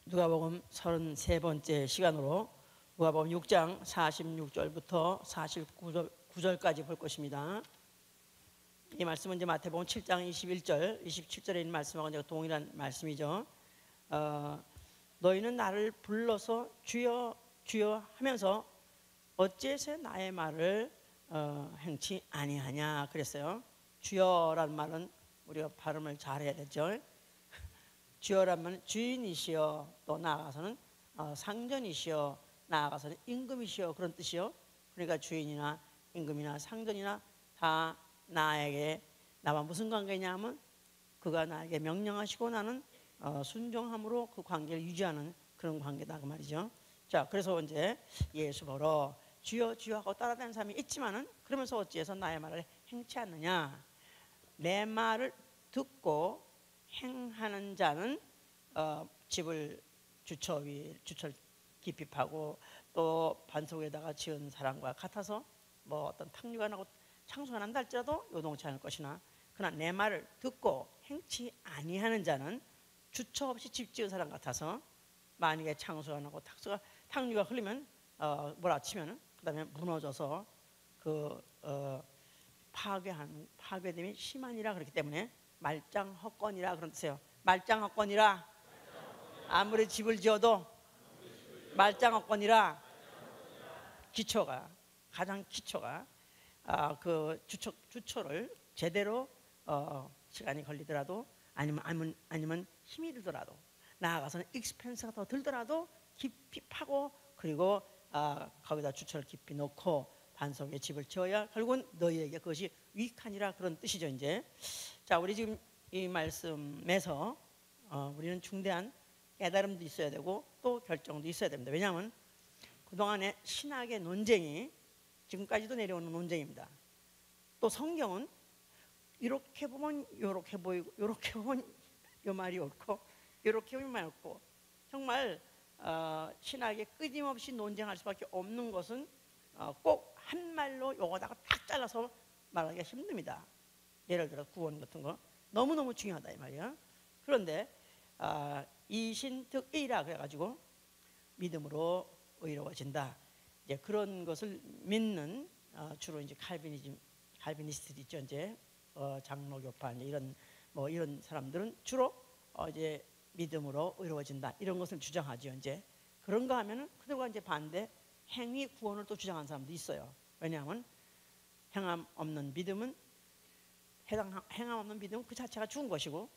누가복음 33번째 시간으로 누가복음 6장 46절부터 49절까지 볼 것입니다. 이 말씀은 이제 마태복음 7장 21절, 27절에 있는 말씀하고 동일한 말씀이죠. 너희는 나를 불러서 주여 주여 하면서 어찌해서 나의 말을 행치 아니하냐 그랬어요. 주여라는 말은 우리가 발음을 잘해야 되죠. 주여라면 주인이시여, 또 나아가서는 상전이시여, 나아가서는 임금이시여, 그런 뜻이요. 그러니까 주인이나 임금이나 상전이나 다 나와 무슨 관계냐면 그가 나에게 명령하시고 나는 순종함으로 그 관계를 유지하는 그런 관계다 그 말이죠. 자, 그래서 이제 예수 보러 주여 주여 하고 따라다니는 사람이 있지만은 그러면서 어찌해서 나의 말을 행치 않느냐. 내 말을 듣고 행하는 자는 집을 주철 깊이 파고 또 반석에다가 지은 사람과 같아서 뭐 어떤 탕류가 나고 창수가 난다 할지라도 요동치 않을 것이나, 그러나 내 말을 듣고 행치 아니하는 자는 주처 없이 집 지은 사람 같아서 만약에 창수가 나고 탕류가 흘리면 몰아치면 그다음에 무너져서 파괴됨이 심하니라. 그렇기 때문에 말짱헛건이라 그런 뜻이에요. 말짱헛건이라. 아무리 집을 지어도 말짱헛건이라. 가장 기초가 그 주초를 제대로 시간이 걸리더라도 아니면 힘이 들더라도 나아가서는 익스펜스가 더 들더라도 깊이 파고 그리고 거기다 주초를 깊이 놓고 반석에 집을 지어야 결국은 너희에게 그것이 유익하니라, 그런 뜻이죠. 이제 자, 우리 지금 이 말씀에서 우리는 중대한 깨달음도 있어야 되고 또 결정도 있어야 됩니다. 왜냐하면 그동안의 신학의 논쟁이 지금까지도 내려오는 논쟁입니다. 또 성경은 이렇게 보면 이렇게 보이고 이렇게 보면 이 말이 옳고 이렇게 보면 이 말이 옳고, 정말 신학에 끊임없이 논쟁할 수밖에 없는 것은 꼭 한 말로 요거다가 딱 잘라서 말하기가 힘듭니다. 예를 들어 구원 같은 거 너무너무 중요하다 이 말이야. 그런데 이신득의라 그래가지고 믿음으로 의로워진다, 이제 그런 것을 믿는 주로 이제 칼비니스트 있죠. 이제 장로교파 이런 사람들은 주로 이제 믿음으로 의로워진다 이런 것을 주장하죠. 이제 그런가 하면은 그들과 이제 반대 행위 구원을 또 주장하는 사람도 있어요. 왜냐하면 행함 없는 믿음은 그 자체가 죽은 것이고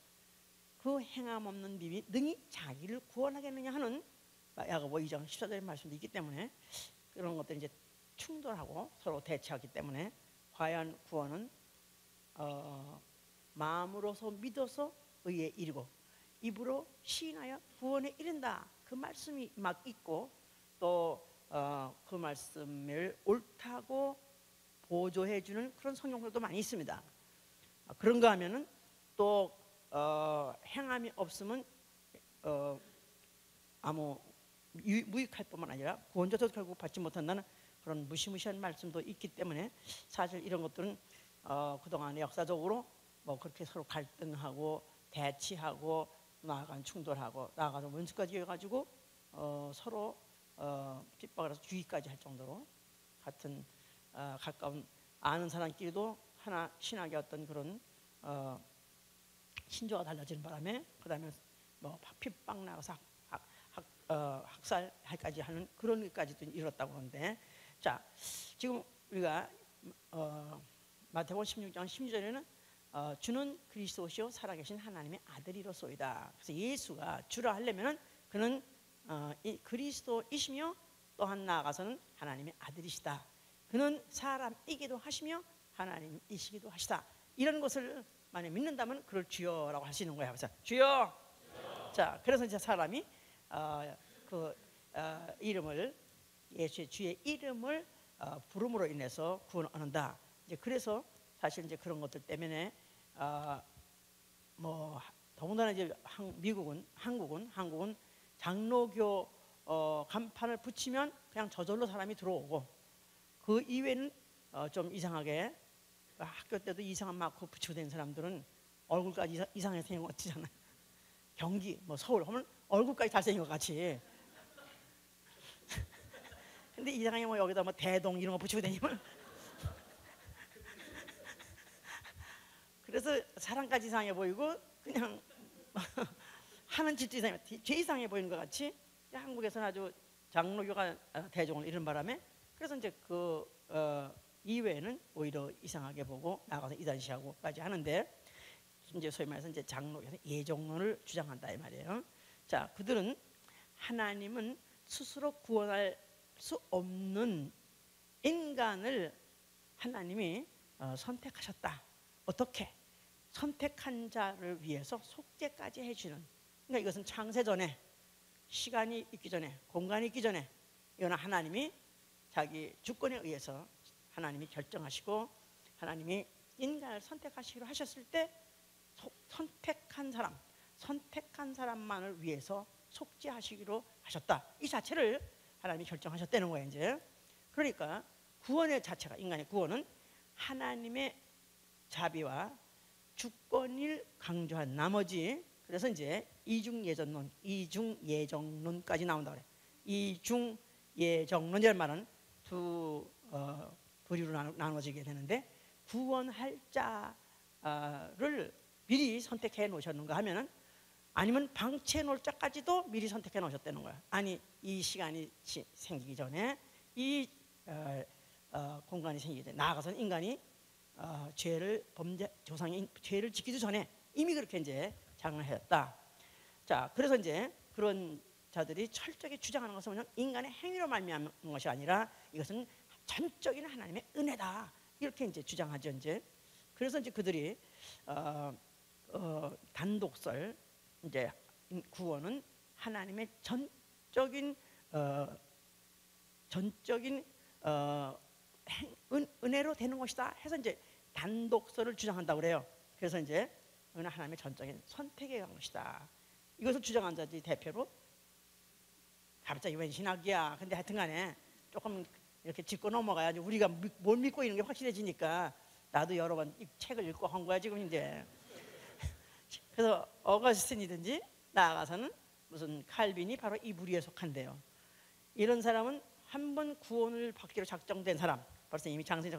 그 행함 없는 믿음이 능히 자기를 구원하겠느냐 하는 야고보 2장 14절의 말씀도 있기 때문에 그런 것들이 이제 충돌하고 서로 대치하기 때문에 과연 구원은 마음으로서 믿어서 의에 이르고 입으로 시인하여 구원에 이른다, 그 말씀이 막 있고 또 그 말씀을 옳다고 보조해주는 그런 성경들도 많이 있습니다. 그런가 하면은 또 행함이 없으면 아무 무익할 뿐만 아니라 구원조차도 결국 받지 못한다는 그런 무시무시한 말씀도 있기 때문에 사실 이런 것들은 그동안의 역사적으로 뭐 그렇게 서로 갈등하고 대치하고 나아간 충돌하고 나아가서 원수까지 해가지고 서로 핍박을 해서 주의까지 할 정도로 같은 가까운 아는 사람끼리도 하나 신학의 어떤 그런 신조가 달라지는 바람에 그다음에 뭐 핍박 나가서 학살까지 하는 그런 일까지도 이뤘다고 하는데, 자, 지금 우리가 마태복음 16장 16절에는 주는 그리스도시요 살아계신 하나님의 아들이로소이다. 그래서 예수가 주라 하려면은 그는 이 그리스도이시며 또한 나아가서는 하나님의 아들이시다. 그는 사람이기도 하시며 하나님이시기도 하시다. 이런 것을 만약 믿는다면 그를 주여라고 할 수 있는 거야. 그래서 주여. 자, 그래서 이제 사람이 이름을 예수의 주의 이름을 부름으로 인해서 구원을 얻는다. 이제 그래서 사실 이제 그런 것들 때문에 뭐 더군다나 이제 한국은 장로교 간판을 붙이면 그냥 저절로 사람이 들어오고 그 이외에는 좀 이상하게 학교 때도 이상한 마크 붙이고 된 사람들은 얼굴까지 이상하게 생겼잖아요. 경기 뭐 서울 하면 얼굴까지 잘생긴 것 같이. 근데 이상하게 뭐 여기다 뭐 대동 이런 거 붙이고 다니면 그래서 사람까지 이상해 보이고 그냥 하는 짓도 이상해, 죄 이상해 보이는 것 같이. 한국에서는 아주 장로교가 대종을 이룬 바람에 그래서 이제 그 이외에는 오히려 이상하게 보고 나가서 이단시하고까지 하는데, 이제 소위 말해서 이제 장로교는 예정론을 주장한다 이 말이에요. 자, 그들은 하나님은 스스로 구원할 수 없는 인간을 하나님이 선택하셨다. 어떻게? 선택한 자를 위해서 속죄까지 해주는. 그러니까 이것은 창세 전에, 시간이 있기 전에, 공간이 있기 전에 이거는 하나님이 자기 주권에 의해서 하나님이 결정하시고 하나님이 인간을 선택하시기로 하셨을 때 선택한 사람만을 위해서 속죄하시기로 하셨다. 이 자체를 하나님이 결정하셨다는 거예요. 이제 그러니까 구원의 자체가, 인간의 구원은 하나님의 자비와 주권을 강조한 나머지, 그래서 이제 이중예정론까지 나온다 그래. 이중예정론이라는 말은 두 부류로 나눠지게 되는데, 구원할 자를 미리 선택해 놓으셨는가 하면은, 아니면 방치해 놓을 자까지도 미리 선택해 놓으셨다는 거야. 아니, 이 시간이 생기기 전에, 이 공간이 생기기 전에, 나아가서는 인간이 조상의 죄를 짓기도 전에 이미 그렇게 이제 장을 했다. 자, 그래서 이제 그런 자들이 철저히 주장하는 것은 뭐냐면, 인간의 행위로 말미암은 것이 아니라 이것은 전적인 하나님의 은혜다, 이렇게 이제 주장하죠. 이제 그래서 이제 그들이 단독설, 이제 구원은 하나님의 전적인 은혜로 되는 것이다 해서 이제 단독설을 주장한다고 그래요. 그래서 이제 이거는 하나님의 전적인 선택에 간 것이다. 이것을 주장한 자들이 대표로, 갑자기 웬 신학이야. 근데 하여튼간에 조금 이렇게 짚고 넘어가야지 우리가 뭘 믿고 있는 게 확실해지니까. 나도 여러 번 이 책을 읽고 한 거야 지금 이제. 그래서 어거스틴이든지 나아가서는 무슨 칼빈이 바로 이 부류에 속한대요. 이런 사람은 한 번 구원을 받기로 작정된 사람, 벌써 이미 장세에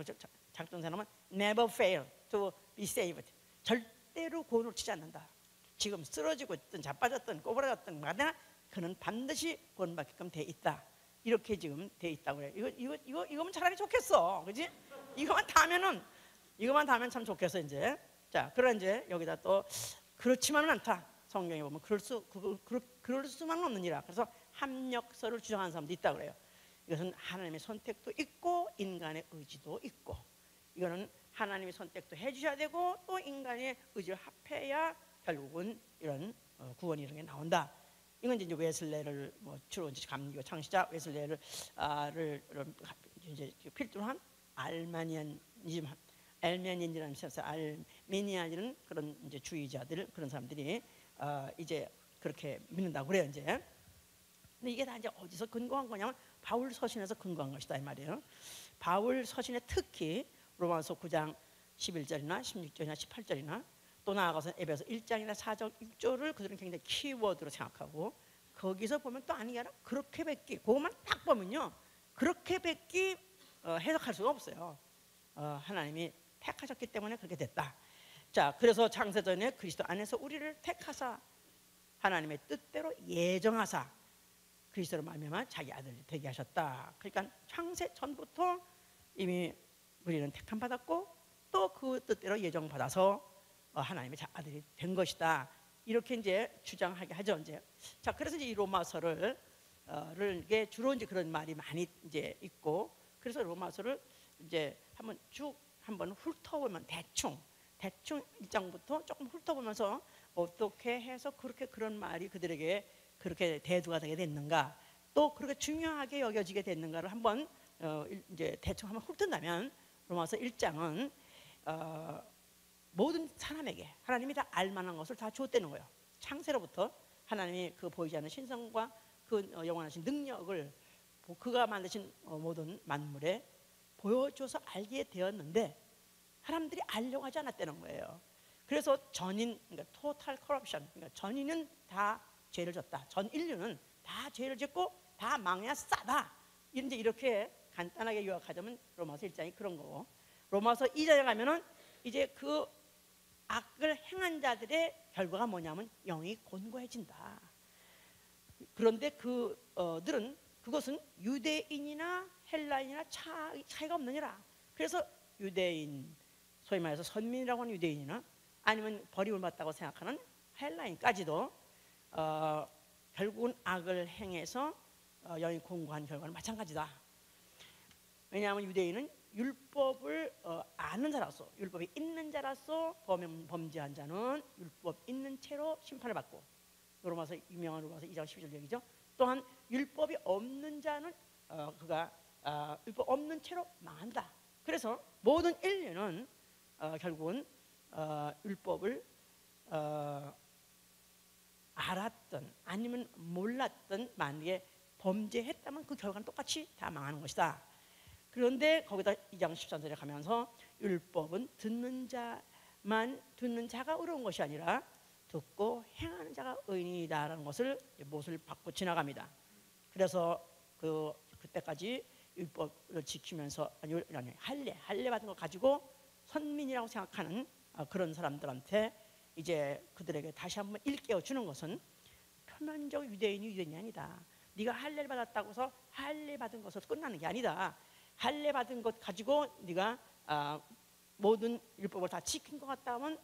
작정된 사람은 never fail to be saved. 절대로 구원을 치지 않는다. 지금 쓰러지고 있든 자빠졌든 꼬부라졌든 마다나 그는 반드시 구원받게끔 돼 있다. 이렇게 지금 돼 있다고 그래. 이거면 차라리 좋겠어, 그렇지? 이거만 다면 참 좋겠어 이제. 자, 그러나 이제 여기다 또 그렇지만은 않다. 성경에 보면 그럴 수만은 없느니라. 그래서 합력설을 주장하는 사람도 있다 그래요. 이것은 하나님의 선택도 있고 인간의 의지도 있고, 이거는 하나님의 선택도 해주셔야 되고 또 인간의 의지를 합해야 결국은 이런 구원이 이런 게 나온다. 이건 이제 웨슬레를 주로 이제 감리교 창시자 웨슬레를 이제 필두로 한 알메니안이라는 그런 이제 주의자들, 그런 사람들이 이제 그렇게 믿는다고 그래요. 이제 근데 이게 다 이제 어디서 근거한 거냐면 바울 서신에서 근거한 것이다 이 말이에요. 바울 서신에 특히 로마서 9장 11절이나 16절이나 18절이나 또 나아가서 에베소 1장이나 4장 6절을 그들은 굉장히 키워드로 생각하고, 거기서 보면 또 아니게 아니라 그렇게 뵙기, 그것만 딱 보면요 그렇게 뵙기 해석할 수가 없어요. 하나님이 택하셨기 때문에 그렇게 됐다. 자, 그래서 창세전에 그리스도 안에서 우리를 택하사 하나님의 뜻대로 예정하사 그리스도로 말미암아 자기 아들이 되게 하셨다. 그러니까 창세 전부터 이미 우리는 택함 받았고 또 그 뜻대로 예정 받아서 하나님의 아들이 된 것이다. 이렇게 이제 주장하게 하죠. 이제 자, 그래서 이제 이 로마서를 이게 주로 이제 그런 말이 많이 이제 있고, 그래서 로마서를 이제 한번 훑어보면 대충 1장부터 조금 훑어보면서 어떻게 해서 그런 말이 그들에게 그렇게 대두가 되게 됐는가, 또 그렇게 중요하게 여겨지게 됐는가를 한번 이제 대충 한번 훑은다면, 로마서 1장은 모든 사람에게 하나님이 다 알만한 것을 다 주었다는 거예요. 창세로부터 하나님이 그 보이지 않는 신성과 그 영원하신 능력을 그가 만드신 모든 만물에 보여줘서 알게 되었는데 사람들이 알려고 하지 않았다는 거예요. 그래서 그러니까 토탈 커럽션, 그러니까 전인은 다 죄를 졌다. 전 인류는 다 죄를 짓고 다 망해야 싸다. 이제 이렇게 간단하게 요약하자면 로마서 1장이 그런 거고, 로마서 2장에 가면은 이제 그 악을 행한 자들의 결과가 뭐냐면 영이 곤고해진다. 그런데 그들은 그것은 유대인이나 헬라인이나 차이가 없느니라. 그래서 유대인, 소위 말해서 선민이라고 하는 유대인이나 아니면 버림을 받다고 생각하는 헬라인까지도 결국은 악을 행해서 영이 공고한 결과는 마찬가지다. 왜냐하면 유대인은 율법을 아는 자라서, 율법이 있는 자라서 범죄한 자는 율법 있는 채로 심판을 받고, 로마서 유명한 로마서 2장 12절 얘기죠. 또한 율법이 없는 자는 그가 율법 없는 채로 망한다. 그래서 모든 인류는 결국은 율법을 알았던 아니면 몰랐던 만약에 범죄했다면 그 결과는 똑같이 다 망하는 것이다. 그런데 거기다 2장 13절에 가면서 율법은 듣는 자가 의로운 것이 아니라 듣고 행하는 자가 의인이다라는 것을 못을 받고 지나갑니다. 그래서 그때까지 율법을 지키면서 할례 받은 거 가지고 선민이라고 생각하는 그런 사람들한테 이제 그들에게 다시 한번 일깨워 주는 것은 표면적 유대인이 아니다. 네가 할례를 받았다고 해서 할례 받은 것으로 끝나는 게 아니다. 할례 받은 것 가지고 네가 모든 율법을 다 지킨 것 같다 하면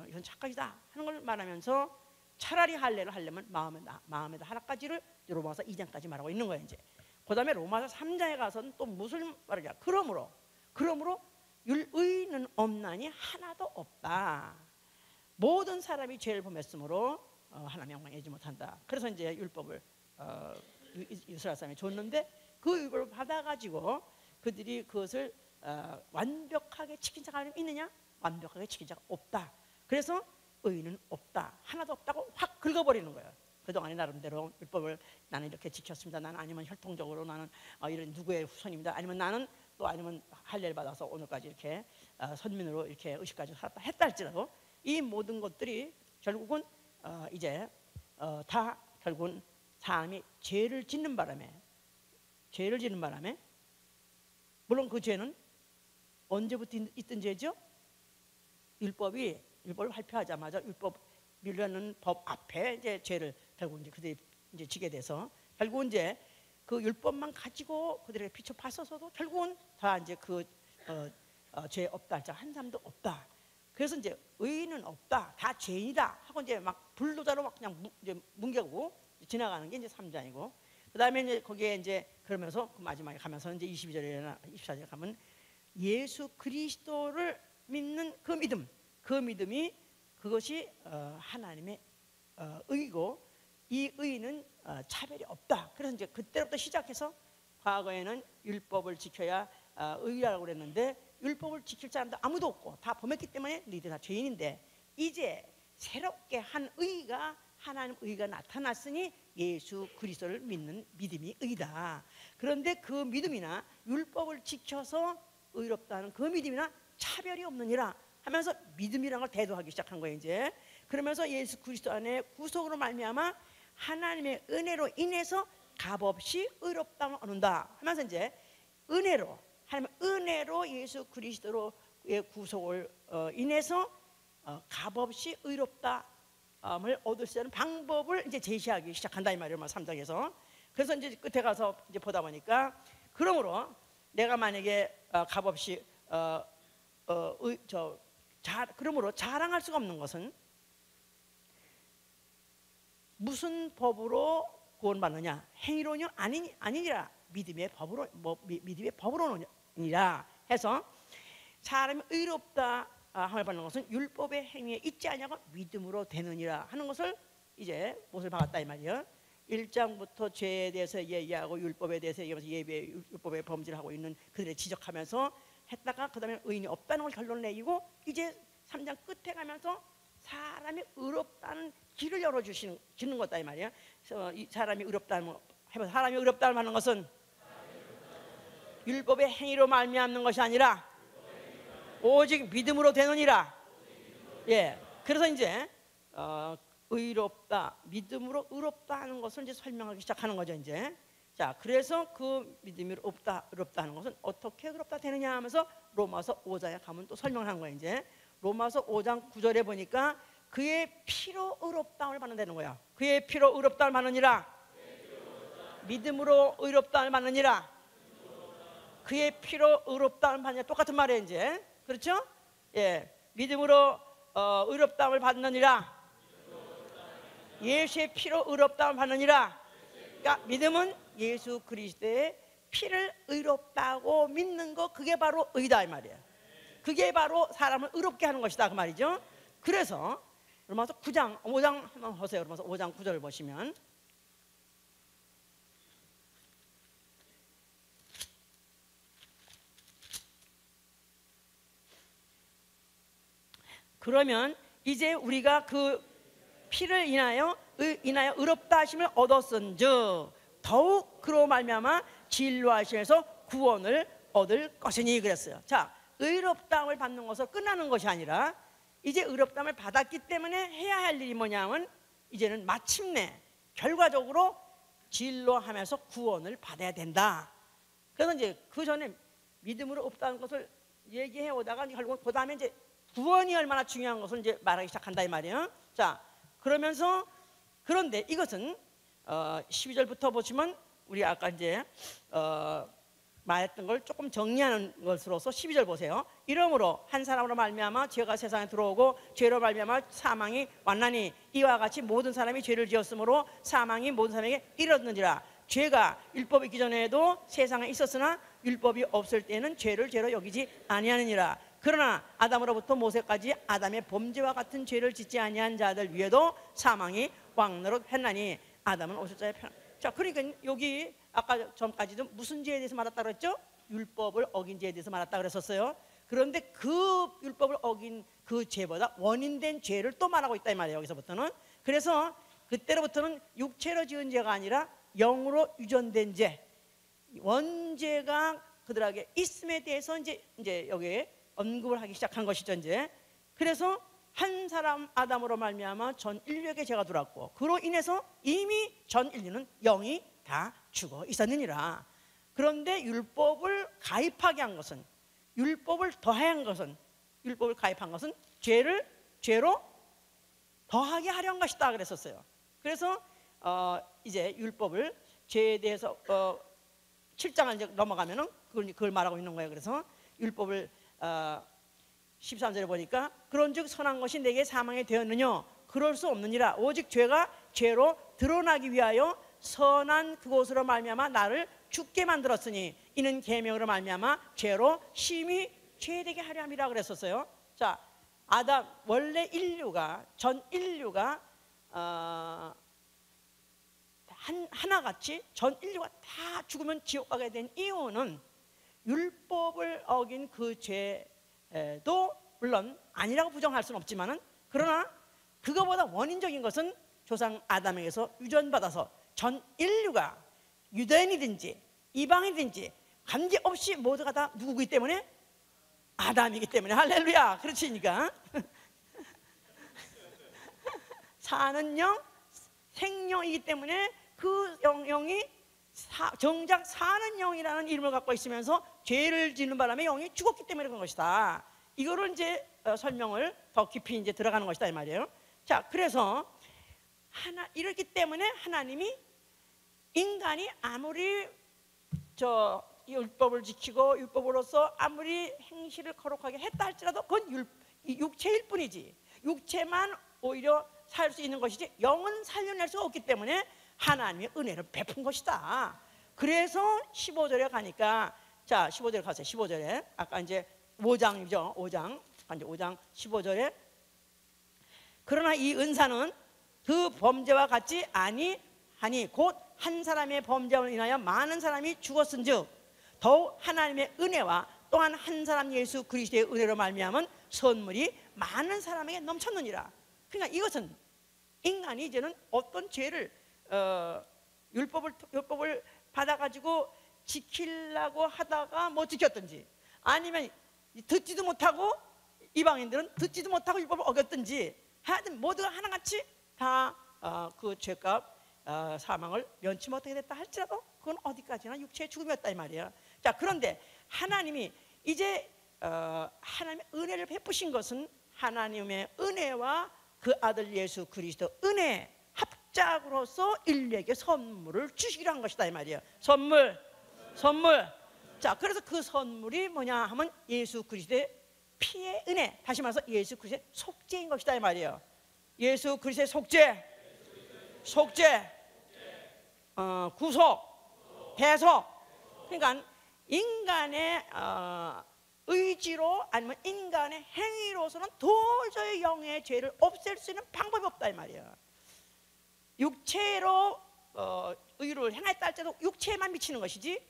이건 착각이다 하는 걸 말하면서 차라리 할례를 하려면 마음에다 하나까지를 로마서 2장까지 말하고 있는 거예요. 이제 그 다음에 로마서 3장에 가서는 또 무슨 말이냐. 그러므로 의인은 없나니 하나도 없다. 모든 사람이 죄를 범했으므로 하나님 영광에 이르지 못한다. 그래서 이제 율법을 이스라엘 사람이 줬는데 그 율법을 받아가지고 그들이 그것을 완벽하게 지킨 자가 있느냐? 완벽하게 지킨 자가 없다. 그래서 의인은 없다. 하나도 없다고 확 긁어버리는 거예요. 그동안에 나름대로 율법을 나는 이렇게 지켰습니다. 나는 아니면 혈통적으로 나는 이런 누구의 후손입니다. 아니면 나는 또 아니면 할례를 받아서 오늘까지 이렇게 선민으로 이렇게 의식까지 살았다 했다 할지라도 이 모든 것들이 결국은 이제 다 결국은 사람이 죄를 짓는 바람에 물론 그 죄는 언제부터 있던 죄죠? 율법을 발표하자마자 율법이라는 법 앞에 이제 죄를 결국 이제 그들이 이제 지게 돼서 결국은 이제 그 율법만 가지고 그들에게 비춰 봤어서도 결국은 다 이제 죄 없다 할 자 한 사람도 없다. 그래서 이제 의인은 없다, 다 죄인이다 하고 이제 막 불도자로 막 그냥 이제 뭉개고 지나가는 게 이제 3장이고, 그 다음에 이제 거기에 이제 그러면서 그 마지막에 가면서 이제 22절이나 24절에 가면 예수 그리스도를 믿는 그 믿음이 그것이 하나님의 의고 이 의는 차별이 없다. 그래서 이제 그때부터 시작해서 과거에는 율법을 지켜야 의라고 그랬는데 율법을 지킬 사람도 아무도 없고 다 범했기 때문에 너희들 다 죄인인데 이제 새롭게 한 의가 하나님 의가 나타났으니 예수 그리스도를 믿는 믿음이 의다. 그런데 그 믿음이나 율법을 지켜서 의롭다는 그 믿음이나 차별이 없느니라 하면서 믿음이라는 걸 대도하기 시작한 거예요. 이제 그러면서 예수 그리스도 안에 구속으로 말미암아 하나님의 은혜로 인해서 값없이 의롭다고 얻는다 하면서 이제 하나님의 은혜로 예수 그리스도로의 구속을 인해서 값없이 의롭다함을 얻을 수 있는 방법을 이제 제시하기 시작한다 이 말이에요. 3장에서. 그래서 이제 끝에 가서 이제 보다 보니까 그러므로 내가 만약에 값없이 그러므로 자랑할 수가 없는 것은 무슨 법으로 구원받느냐? 행위로냐? 아니니라. 믿음의 법으로니라 해서 사람이 의롭다 함을 받는 것은 율법의 행위에 있지 않냐고 믿음으로 되느니라 하는 것을 이제 못을 박았다 이 말이에요. 1장부터 죄에 대해서 얘기하고 율법에 대해서 얘기하면서 율법의 범죄를 하고 있는 그들을 지적하면서 했다가 그 다음에 의인이 없다는 걸 결론을 내리고 이제 3장 끝에 가면서 사람이 의롭다는 길을 열어주시는 거다 이 말이에요. 그래서 이 사람이 의롭다는 사람이 의롭다는 하는 것은 율법의 행위로 말미암는 것이 아니라 오직 믿음으로 되느니라. 예. 그래서 이제 의롭다, 믿음으로 의롭다 하는 것을 이제 설명하기 시작하는 거죠. 이제 자, 그래서 그 믿음이 의롭다 하는 것은 어떻게 의롭다 되느냐 하면서 로마서 5장에 가면 또 설명을 한 거예요. 이제 로마서 5장 9절에 보니까 그의 피로 의롭다함을 받는다는 거야. 그의 피로 의롭다함을 받느니라. 믿음으로 의롭다함을 받느니라. 그의 피로 의롭다함을 받느니라. 똑같은 말이에요. 이제 그렇죠? 예, 믿음으로 의롭다함을 받느니라. 예수의 피로 의롭다함을 받느니라. 그러니까 믿음은 예수 그리스도의 피를 의롭다고 믿는 거, 그게 바로 의다 이 말이에요. 그게 바로 사람을 의롭게 하는 것이다 그 말이죠. 그래서 로마서 9장 5장 한번 보세요. 로마서 5장 9절을 보시면 그러면 이제 우리가 그 피를 인하여 의롭다 하심을 얻었은즉 더욱 그로 말미암아 진노하심에서 구원을 얻을 것이니 그랬어요. 자, 의롭다함을 받는 것으로 끝나는 것이 아니라 이제 의롭다함을 받았기 때문에 해야 할 일이 뭐냐면 이제는 마침내 결과적으로 진노하면서 구원을 받아야 된다. 그래서 이제 그 전에 믿음으로 없다는 것을 얘기해 오다가 결국 그 다음에 이제 구원이 얼마나 중요한 것을 이제 말하기 시작한다 이 말이에요. 자, 그러면서 그런데 이것은 12절부터 보시면 우리 아까 이제 말했던 걸 조금 정리하는 것으로서 12절 보세요. 이러므로 한 사람으로 말미암아 죄가 세상에 들어오고 죄로 말미암아 사망이 왔나니 이와 같이 모든 사람이 죄를 지었으므로 사망이 모든 사람에게 이르렀느니라. 죄가 율법이 있기 전에도 세상에 있었으나 율법이 없을 때는 죄를 죄로 여기지 아니하느니라. 그러나 아담으로부터 모세까지 아담의 범죄와 같은 죄를 짓지 아니한 자들 위에도 사망이 왕노릇했나니 아담은 오실자의 편. 자, 그러니까 여기 아까 전까지도 무슨 죄에 대해서 말했다 그랬죠? 율법을 어긴 죄에 대해서 말했다 그랬었어요. 그런데 그 율법을 어긴 그 죄보다 원인된 죄를 또 말하고 있다 이 말이에요. 여기서부터는. 그래서 그때로부터는 육체로 지은 죄가 아니라 영으로 유전된 죄, 원죄가 그들에게 있음에 대해서 이제 여기에 언급을 하기 시작한 것이죠. 이제 그래서 한 사람 아담으로 말미암아 전 인류에게 죄가 들어왔고 그로 인해서 이미 전 인류는 영이 다 죽어 있었느니라. 그런데 율법을 가입하게 한 것은, 율법을 더한 것은, 율법을 가입한 것은 죄를 죄로 더하게 하려는 것이다 그랬었어요. 그래서 이제 율법을 죄에 대해서 7장을 이제 넘어가면은 그걸 말하고 있는 거예요. 그래서 율법을 13절에 보니까 그런즉 선한 것이 내게 사망이 되었느냐 그럴 수 없느니라. 오직 죄가 죄로 드러나기 위하여 선한 그곳으로 말미암아 나를 죽게 만들었으니 이는 계명으로 말미암아 죄로 심히 죄되게 하려 함이라 그랬었어요. 자, 아담 원래 인류가 전 인류가 하나같이 전 인류가 다 죽으면 지옥 가게 된 이유는 율법을 어긴 그 죄도 물론 아니라고 부정할 수는 없지만은 그러나 그거보다 원인적인 것은 조상 아담에게서 유전받아서 전 인류가 유대인이든지 이방인이든지 관계없이 모두가 다 누구이기 때문에 아담이기 때문에 할렐루야. 그렇지니까 사는 영 생명이기 때문에 그 영이 정작 사는 영이라는 이름을 갖고 있으면서 죄를 짓는 바람에 영이 죽었기 때문에 그런 것이다. 이거를 이제 설명을 더 깊이 이제 들어가는 것이다 이 말이에요. 자, 그래서 이렇기 때문에 하나님이 인간이 아무리 율법을 지키고 율법으로서 아무리 행실을 거룩하게 했다 할지라도 그건 육체일 뿐이지, 육체만 오히려 살 수 있는 것이지 영은 살려낼 수가 없기 때문에 하나님의 은혜를 베푼 것이다. 그래서 15절에 가니까, 자 15절에 가세요. 15절에 아까 이제 5장이죠. 5장 이제 5장 15절에 그러나 이 은사는 그 범죄와 같지 아니하니 곧 한 사람의 범죄로 인하여 많은 사람이 죽었은즉 더욱 하나님의 은혜와 또한 한 사람 예수 그리스도의 은혜로 말미암은 선물이 많은 사람에게 넘쳤느니라. 그러니까 이것은 인간이 이제는 어떤 죄를 율법을 받아가지고 지키려고 하다가 못 지켰든지 아니면 듣지도 못하고 이방인들은 듣지도 못하고 율법을 어겼든지 하여튼 모두가 하나같이 다 그 죄값 사망을 면치 못하게 됐다 할지라도 그건 어디까지나 육체의 죽음이었다 이 말이에요. 자, 그런데 하나님이 이제 하나님의 은혜를 베푸신 것은 하나님의 은혜와 그 아들 예수 그리스도 은혜 합작으로서 인류에게 선물을 주시기로 한 것이다 이 말이에요. 선물. 자, 그래서 그 선물이 뭐냐 하면 예수 그리스도의 피의 은혜, 다시 말해서 예수 그리스도의 속죄인 것이다 이 말이에요. 예수 그리스도의 속죄, 구속, 대속. 그러니까 인간의 의지로 아니면 인간의 행위로서는 도저히 영의 죄를 없앨 수 있는 방법이 없다 이 말이에요. 육체로 의를 행했다 할지라도 육체에만 미치는 것이지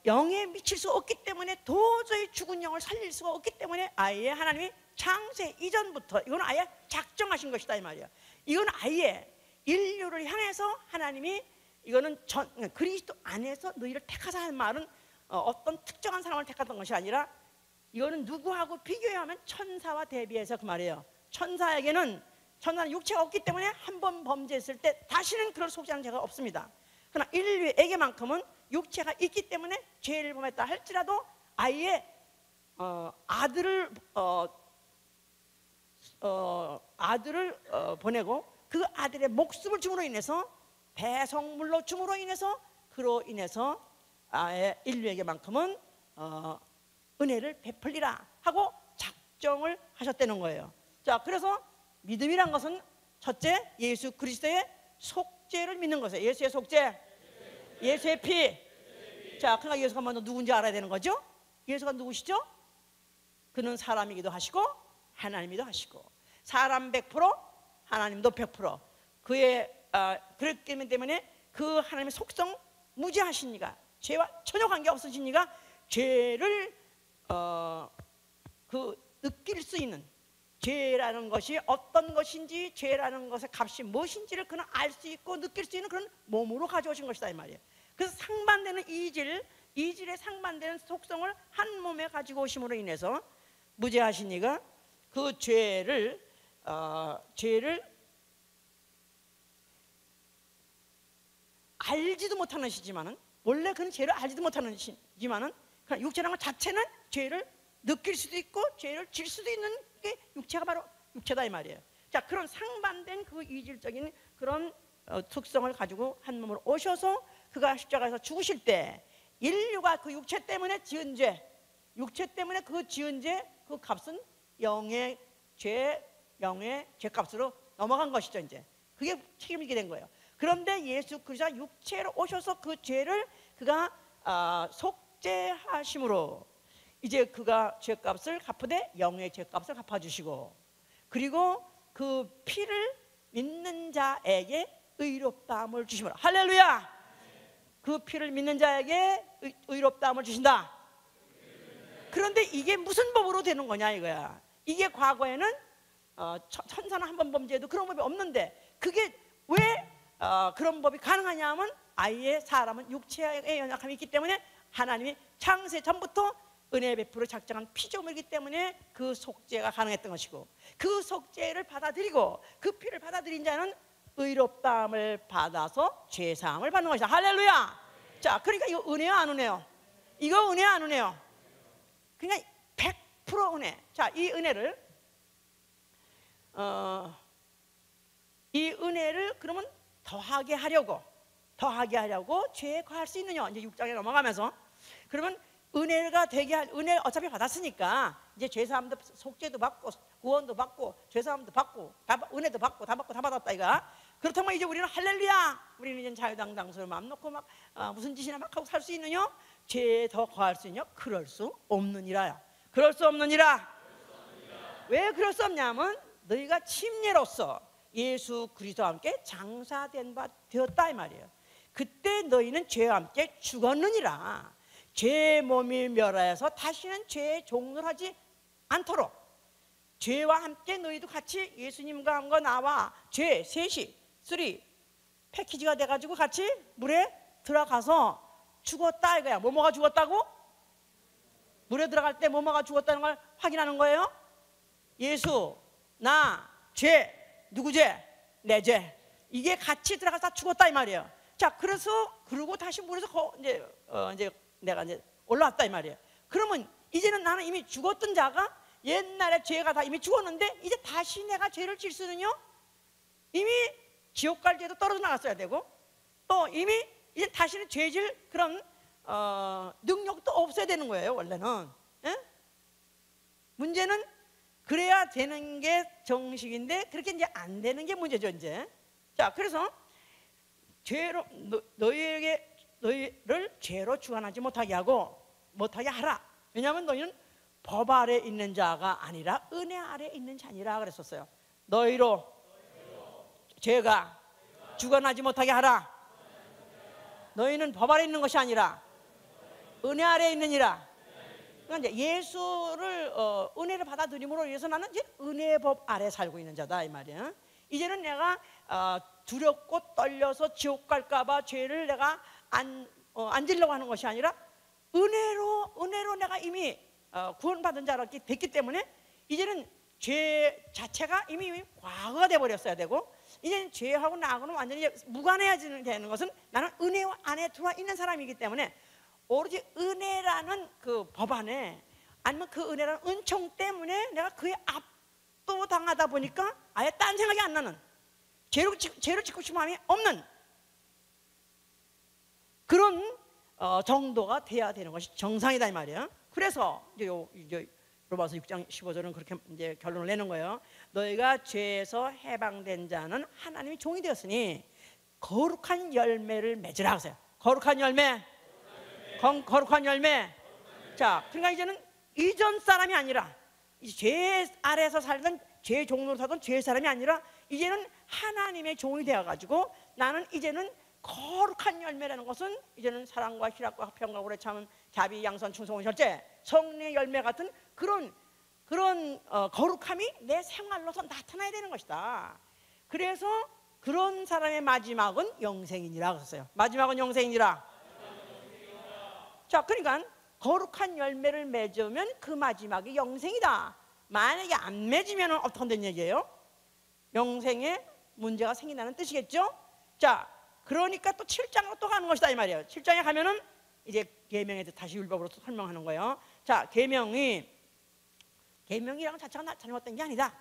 영에 미칠 수 없기 때문에 도저히 죽은 영을 살릴 수가 없기 때문에 아예 하나님이 창세 이전부터 이건 아예 작정하신 것이다 이 말이에요. 이건 아예 인류를 향해서 하나님이 이거는 그리스도 안에서 너희를 택하사 하는 말은 어떤 특정한 사람을 택했던 것이 아니라 이거는 누구하고 비교하면 천사와 대비해서 그 말이에요. 천사는 육체가 없기 때문에 한 번 범죄했을 때 다시는 그럴 속죄하는 죄가 없습니다. 그러나 인류에게만큼은 육체가 있기 때문에 죄를 범했다 할지라도 아예 아들을 보내고 그 아들의 목숨을 줌으로 인해서 배성물로 줌으로 인해서 그로 인해서 아예 인류에게만큼은 은혜를 베풀리라 하고 작정을 하셨다는 거예요. 자, 그래서 믿음이란 것은 첫째 예수 그리스도의 속죄를 믿는 것이에요. 예수의 속죄, 예수의 피. 자, 그러니까 예수가 먼저 누군지 알아야 되는 거죠. 예수가 누구시죠? 그는 사람이기도 하시고 하나님이기도 하시고 사람 100% 하나님도 100% 그의 그렇기 때문에 그 하나님의 속성 무죄하신 이가 죄와 전혀 관계없으신 이가 죄를 느낄 수 있는 죄라는 것이 어떤 것인지 죄라는 것의 값이 무엇인지를 그는 알 수 있고 느낄 수 있는 그런 몸으로 가져오신 것이다 이 말이에요. 그래서 상반되는 이질에 상반되는 속성을 한 몸에 가지고 오심으로 인해서 무죄하신 이가 그 죄를 알지도 못하는 시지만은 원래 그는 죄를 알지도 못하는 시지만은 그냥 육체라는 것 자체는 죄를 느낄 수도 있고 죄를 질 수도 있는 게 육체가 바로 육체다 이 말이에요. 자, 그런 상반된 그 이질적인 그런 특성을 가지고 한 몸으로 오셔서 그가 십자가에서 죽으실 때 인류가 그 육체 때문에 지은 죄, 육체 때문에 그 지은 죄, 그 값은 영의 죄값으로 넘어간 것이죠. 이제 그게 책임지게 된 거예요. 그런데 예수 그리스도가 육체로 오셔서 그 죄를 그가 속죄하심으로 이제 그가 죄값을 갚으되 영의 죄값을 갚아주시고 그리고 그 피를 믿는 자에게 의롭다함을 주심으로 할렐루야. 그 피를 믿는 자에게 의롭다함을 주신다. 그런데 이게 무슨 법으로 되는 거냐 이거야. 이게 과거에는 천사는 한 번 범죄해도 그런 법이 없는데 그게 왜 그런 법이 가능하냐 하면 아예 사람은 육체의 연약함이 있기 때문에 하나님이 창세 전부터 은혜 베풀어 작정한 피조물이기 때문에 그 속죄가 가능했던 것이고 그 속죄를 받아들이고 그 피를 받아들인 자는 의롭다함을 받아서 죄사함을 받는 것이다. 할렐루야. 자, 그러니까 이거 은혜요 안 은혜요? 이거 은혜 안 은혜요? 그러니까 100% 은혜. 자, 이 은혜를 그러면 더하게 하려고 죄에 거할 수 있느냐 이제 6장에 넘어가면서 그러면 은혜가 되게 은혜 어차피 받았으니까 이제 죄사함도 속죄도 받고 구원도 받고 죄사함도 받고 은혜도 받고 다 받았다 이가. 그렇다면 이제 우리는 할렐루야 우리는 이제 자유당당스러운 마음 놓고 막 무슨 짓이나 막 하고 살 수 있느냐? 죄에 더 거할 수 있느냐? 그럴 수 없느니라. 그럴 수 없느니라. 왜 그럴 수 없냐면 너희가 침례로서 예수 그리스도와 함께 장사된 바 되었다 이 말이에요. 그때 너희는 죄와 함께 죽었느니라. 죄의 몸이 멸하여서 다시는 죄의 종을 하지 않도록 죄와 함께 너희도 같이 예수님과 함과 나와 죄 셋이 패키지가 돼가지고 같이 물에 들어가서 죽었다 이거야. 뭐가 죽었다고? 물에 들어갈 때 뭐가 죽었다는 걸 확인하는 거예요. 예수, 나, 죄. 누구 죄? 내 죄. 이게 같이 들어가서 죽었다 이 말이에요. 자, 그래서 그러고 다시 물에서 이제 내가 이제 올라왔다 이 말이에요. 그러면 이제는 나는 이미 죽었던 자가 옛날에 죄가 다 이미 죽었는데 이제 다시 내가 죄를 질 수는요, 이미 지옥 갈 죄도 떨어져 나갔어야 되고 또 이미 이제 다시는 죄질 그런 능력도 없어야 되는 거예요 원래는. 예? 문제는 그래야 되는 게 정식인데 그렇게 이제 안 되는 게 문제죠 이제. 자, 그래서 죄로 너희를 죄로 주관하지 못하게 하라. 왜냐하면 너희는 법 아래 있는 자가 아니라 은혜 아래 있는 자니라 그랬었어요. 너희로 죄가 주관하지 못하게 하라. 너희는 법 아래 있는 것이 아니라 은혜 아래 있느니라. 그러니까 이제 예수를 은혜를 받아들임으로 인해서 나는 이제 은혜의 법 아래 살고 있는 자다 이 말이야. 이제는 내가 두렵고 떨려서 지옥 갈까봐 죄를 내가 안 지려고 하는 것이 아니라 은혜로 내가 이미 구원받은 자로 됐기 때문에 이제는 죄 자체가 이미 과거가 돼버렸어야 되고 이제는 죄하고 나하고는 완전히 무관해지는 되는 것은 나는 은혜 안에 들어와 있는 사람이기 때문에 오로지 은혜라는 그 법 안에 아니면 그 은혜라는 은총 때문에 내가 그에 압도당하다 보니까 아예 딴 생각이 안 나는, 죄를 짓고 싶은 마음이 없는 그런 정도가 돼야 되는 것이 정상이다 이 말이야. 그래서 이제 로마서 6장 15절은 그렇게 이제 결론을 내는 거예요. 너희가 죄에서 해방된 자는 하나님의 종이 되었으니 거룩한 열매를 맺으라 하세요. 거룩한 열매. 자, 그러니까 이제는 이전 사람이 아니라 죄 아래에서 살던 죄 종으로 살던 죄 사람이 아니라 이제는 하나님의 종이 되어가지고 나는 이제는 거룩한 열매라는 것은 이제는 사랑과 희락과 평강과 오래 참음 자비 양선 충성은 절제 성령의 열매 같은 그런 거룩함이 내 생활로서 나타나야 되는 것이다. 그래서 그런 사람의 마지막은 영생이니라 그랬어요. 마지막은 영생이니라. 자, 그러니까 거룩한 열매를 맺으면 그 마지막이 영생이다. 만약에 안 맺으면 어떻게 한다는 얘기예요? 영생에 문제가 생긴다는 뜻이겠죠? 자, 그러니까 또 7장으로 또 가는 것이다 이 말이에요. 7장에 가면은 이제 계명에 다시 율법으로 설명하는 거예요. 자, 계명이라는 자체가 잘못된 게 아니다.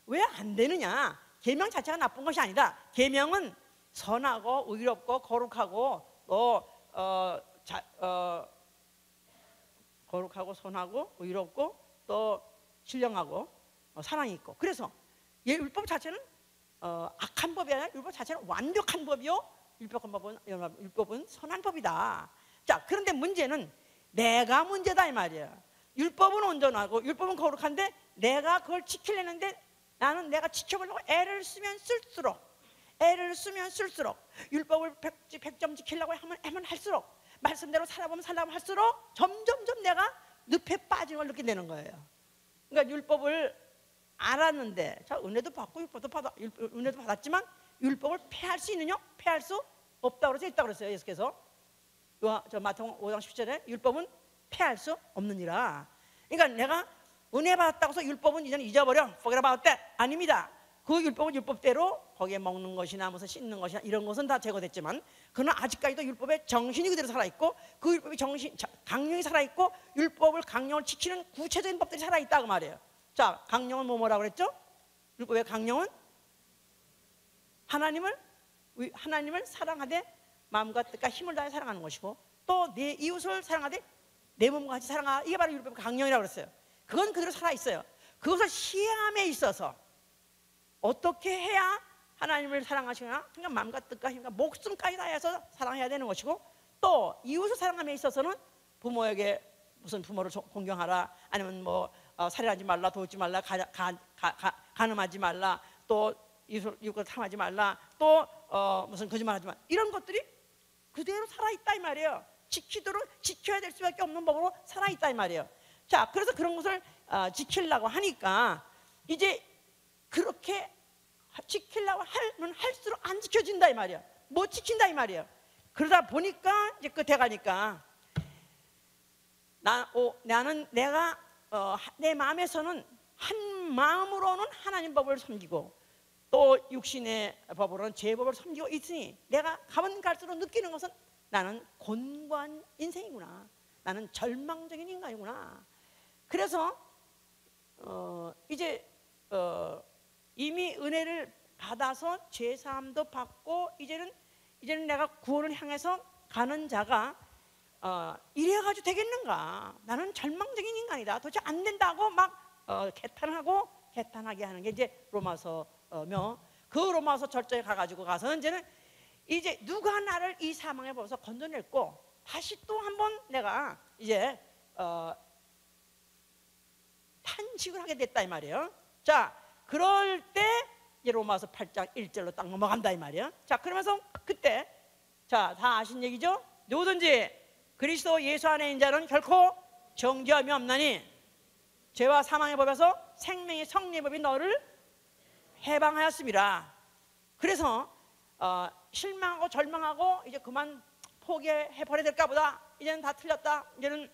왜 안 되느냐? 계명 자체가 나쁜 것이 아니다. 계명은 선하고 의롭고 거룩하고 또 거룩하고 선하고 의롭고 또 신령하고 사랑이 있고, 그래서 율법 자체는 악한 법이 아니라 율법 자체는 완벽한 법이요, 율법은 선한 법이다. 자, 그런데 문제는 내가 문제다 이 말이야. 율법은 온전하고 율법은 거룩한데 내가 그걸 지키려는데 나는 내가 지켜보려고 애를 쓰면 쓸수록 율법을 100점 지키려고 하면 할수록 말씀대로 살아보면 할수록 점점점 내가 늪에 빠진 걸 느끼게 되는 거예요. 그러니까 율법을 알았는데, 자, 은혜도 받고 은혜도 받았지만 율법을 폐할 수 있느냐? 폐할 수 없다고 그래서 있다고 그랬어요. 예수께서 저 마태복음 5장 10절에 율법은 폐할 수 없느니라. 그러니까 내가 은혜 받았다고 해서 율법은 이제는 잊어버려 포기라 받았대, 아닙니다. 그 율법은 율법대로 거기에 먹는 것이나 무슨 씻는 것이나 이런 것은 다 제거됐지만 그러나 아직까지도 율법의 정신이 그대로 살아있고 그 율법의 강령이 살아있고 율법을 강령을 지키는 구체적인 법들이 살아있다 그 말이에요. 자, 강령은 뭐라고 그랬죠? 율법의 강령은 하나님을 사랑하되 마음과 뜻과 힘을 다해 사랑하는 것이고 또 내 이웃을 사랑하되 내 몸과 같이 사랑하라. 이게 바로 율법의 강령이라고 그랬어요. 그건 그대로 살아있어요. 그것을 시행함에 있어서 어떻게 해야 하나님을 사랑하시거나 그러니까 마음과 뜻과 힘과 목숨까지 다해서 사랑해야 되는 것이고 또 이웃을 사랑함에 있어서는 부모에게 무슨 부모를 공경하라, 아니면 뭐 살인하지 말라, 도둑지 말라, 간음하지 말라, 또 이웃을 탐하지 말라, 또 무슨 거짓말하지 말라, 이런 것들이 그대로 살아있다 이 말이에요. 지켜야 될 수밖에 없는 법으로 살아있다 이 말이에요. 자, 그래서 그런 것을 지키려고 하니까 이제 그렇게 지키려고 하면 할수록 안 지켜진다 이 말이야. 못 지킨다 이 말이야. 그러다 보니까 이제 끝에 가니까 내가 내 마음에서는 한 마음으로는 하나님 법을 섬기고 또 육신의 법으로는 죄법을 섬기고 있으니 내가 가면 갈수록 느끼는 것은 나는 곤고한 인생이구나. 나는 절망적인 인간이구나. 그래서 이제 이미 은혜를 받아서 죄사함도 받고 이제는 내가 구원을 향해서 가는 자가 이래가지고 되겠는가? 나는 절망적인 인간이다. 도대체 안 된다고 막 개탄하게 하는 게 이제 로마서며, 그 로마서 절정에 가서는 이제 누가 나를 이 사망에 벌어서 건져냈고 다시 또 한번 내가 이제 탄식을 하게 됐다 이 말이에요. 자, 그럴 때 이제 로마서 8장 1절로 딱 넘어간다 이 말이에요. 자, 그러면서 그때 다 아신 얘기죠? 누구든지 그리스도 예수 안에 있는 자는 결코 정죄함이 없나니 죄와 사망의 법에서 생명의 성리의 법이 너를 해방하였습니다. 그래서 실망하고 절망하고 이제 그만 포기해버려야 될까 보다, 이제는 다 틀렸다, 이제는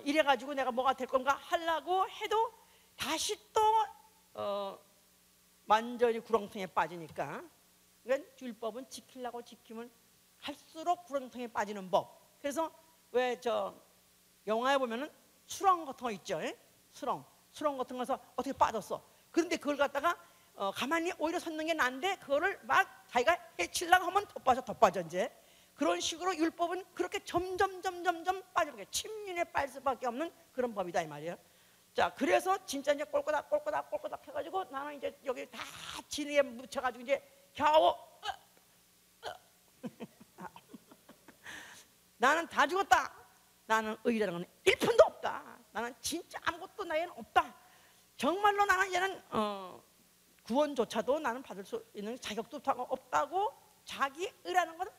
이래가지고 내가 뭐가 될 건가 하려고 해도 다시 또 완전히 구렁텅이에 빠지니까, 그러니까 율법은 지키려고 지키면 할수록 구렁텅이에 빠지는 법. 그래서 왜 영화에 보면은 수렁 같은 거 있죠? 수렁 같은 거에서 어떻게 빠졌어. 그런데 그걸 갖다가 가만히 오히려 섰는 게 난데 그거를 막 자기가 해치려고 하면 더 빠져 이제. 그런 식으로 율법은 그렇게 점점 빠져버려. 침륜에 빠질 수밖에 없는 그런 법이다 이 말이에요. 자, 그래서 진짜 이제 꼴꼬닥 해가지고 나는 이제 여기 다 진리에 묻혀가지고 이제 겨우 나는 다 죽었다. 나는 의라는 건 1푼도 없다. 나는 진짜 아무것도 나에는 없다. 정말로 나는 이제는 구원조차도 나는 받을 수 있는 자격도 없다고 자기 의라는 것은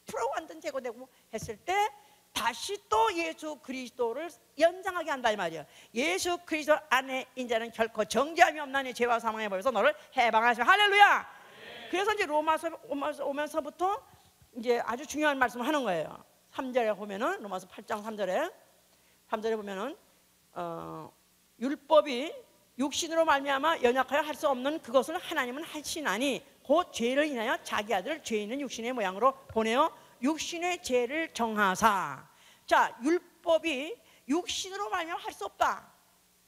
100% 완전 제거되고 했을 때 다시 또 예수 그리스도를 연장하게 한다 이 말이에요. 예수 그리스도 안에 인자는 결코 정죄함이 없나니 죄와 사망의 법에서 너를 해방하시오. 할렐루야. 그래서 이제 로마서 오면서부터 이제 아주 중요한 말씀을 하는 거예요. 3절에 보면은, 로마서 8장 3절에 보면은 율법이 육신으로 말미암아 연약하여 할 수 없는 그것을 하나님은 하시나니 곧 죄를 인하여 자기 아들을 죄 있는 육신의 모양으로 보내어 육신의 죄를 정하사. 자, 율법이 육신으로 말미암아 할 수 없다.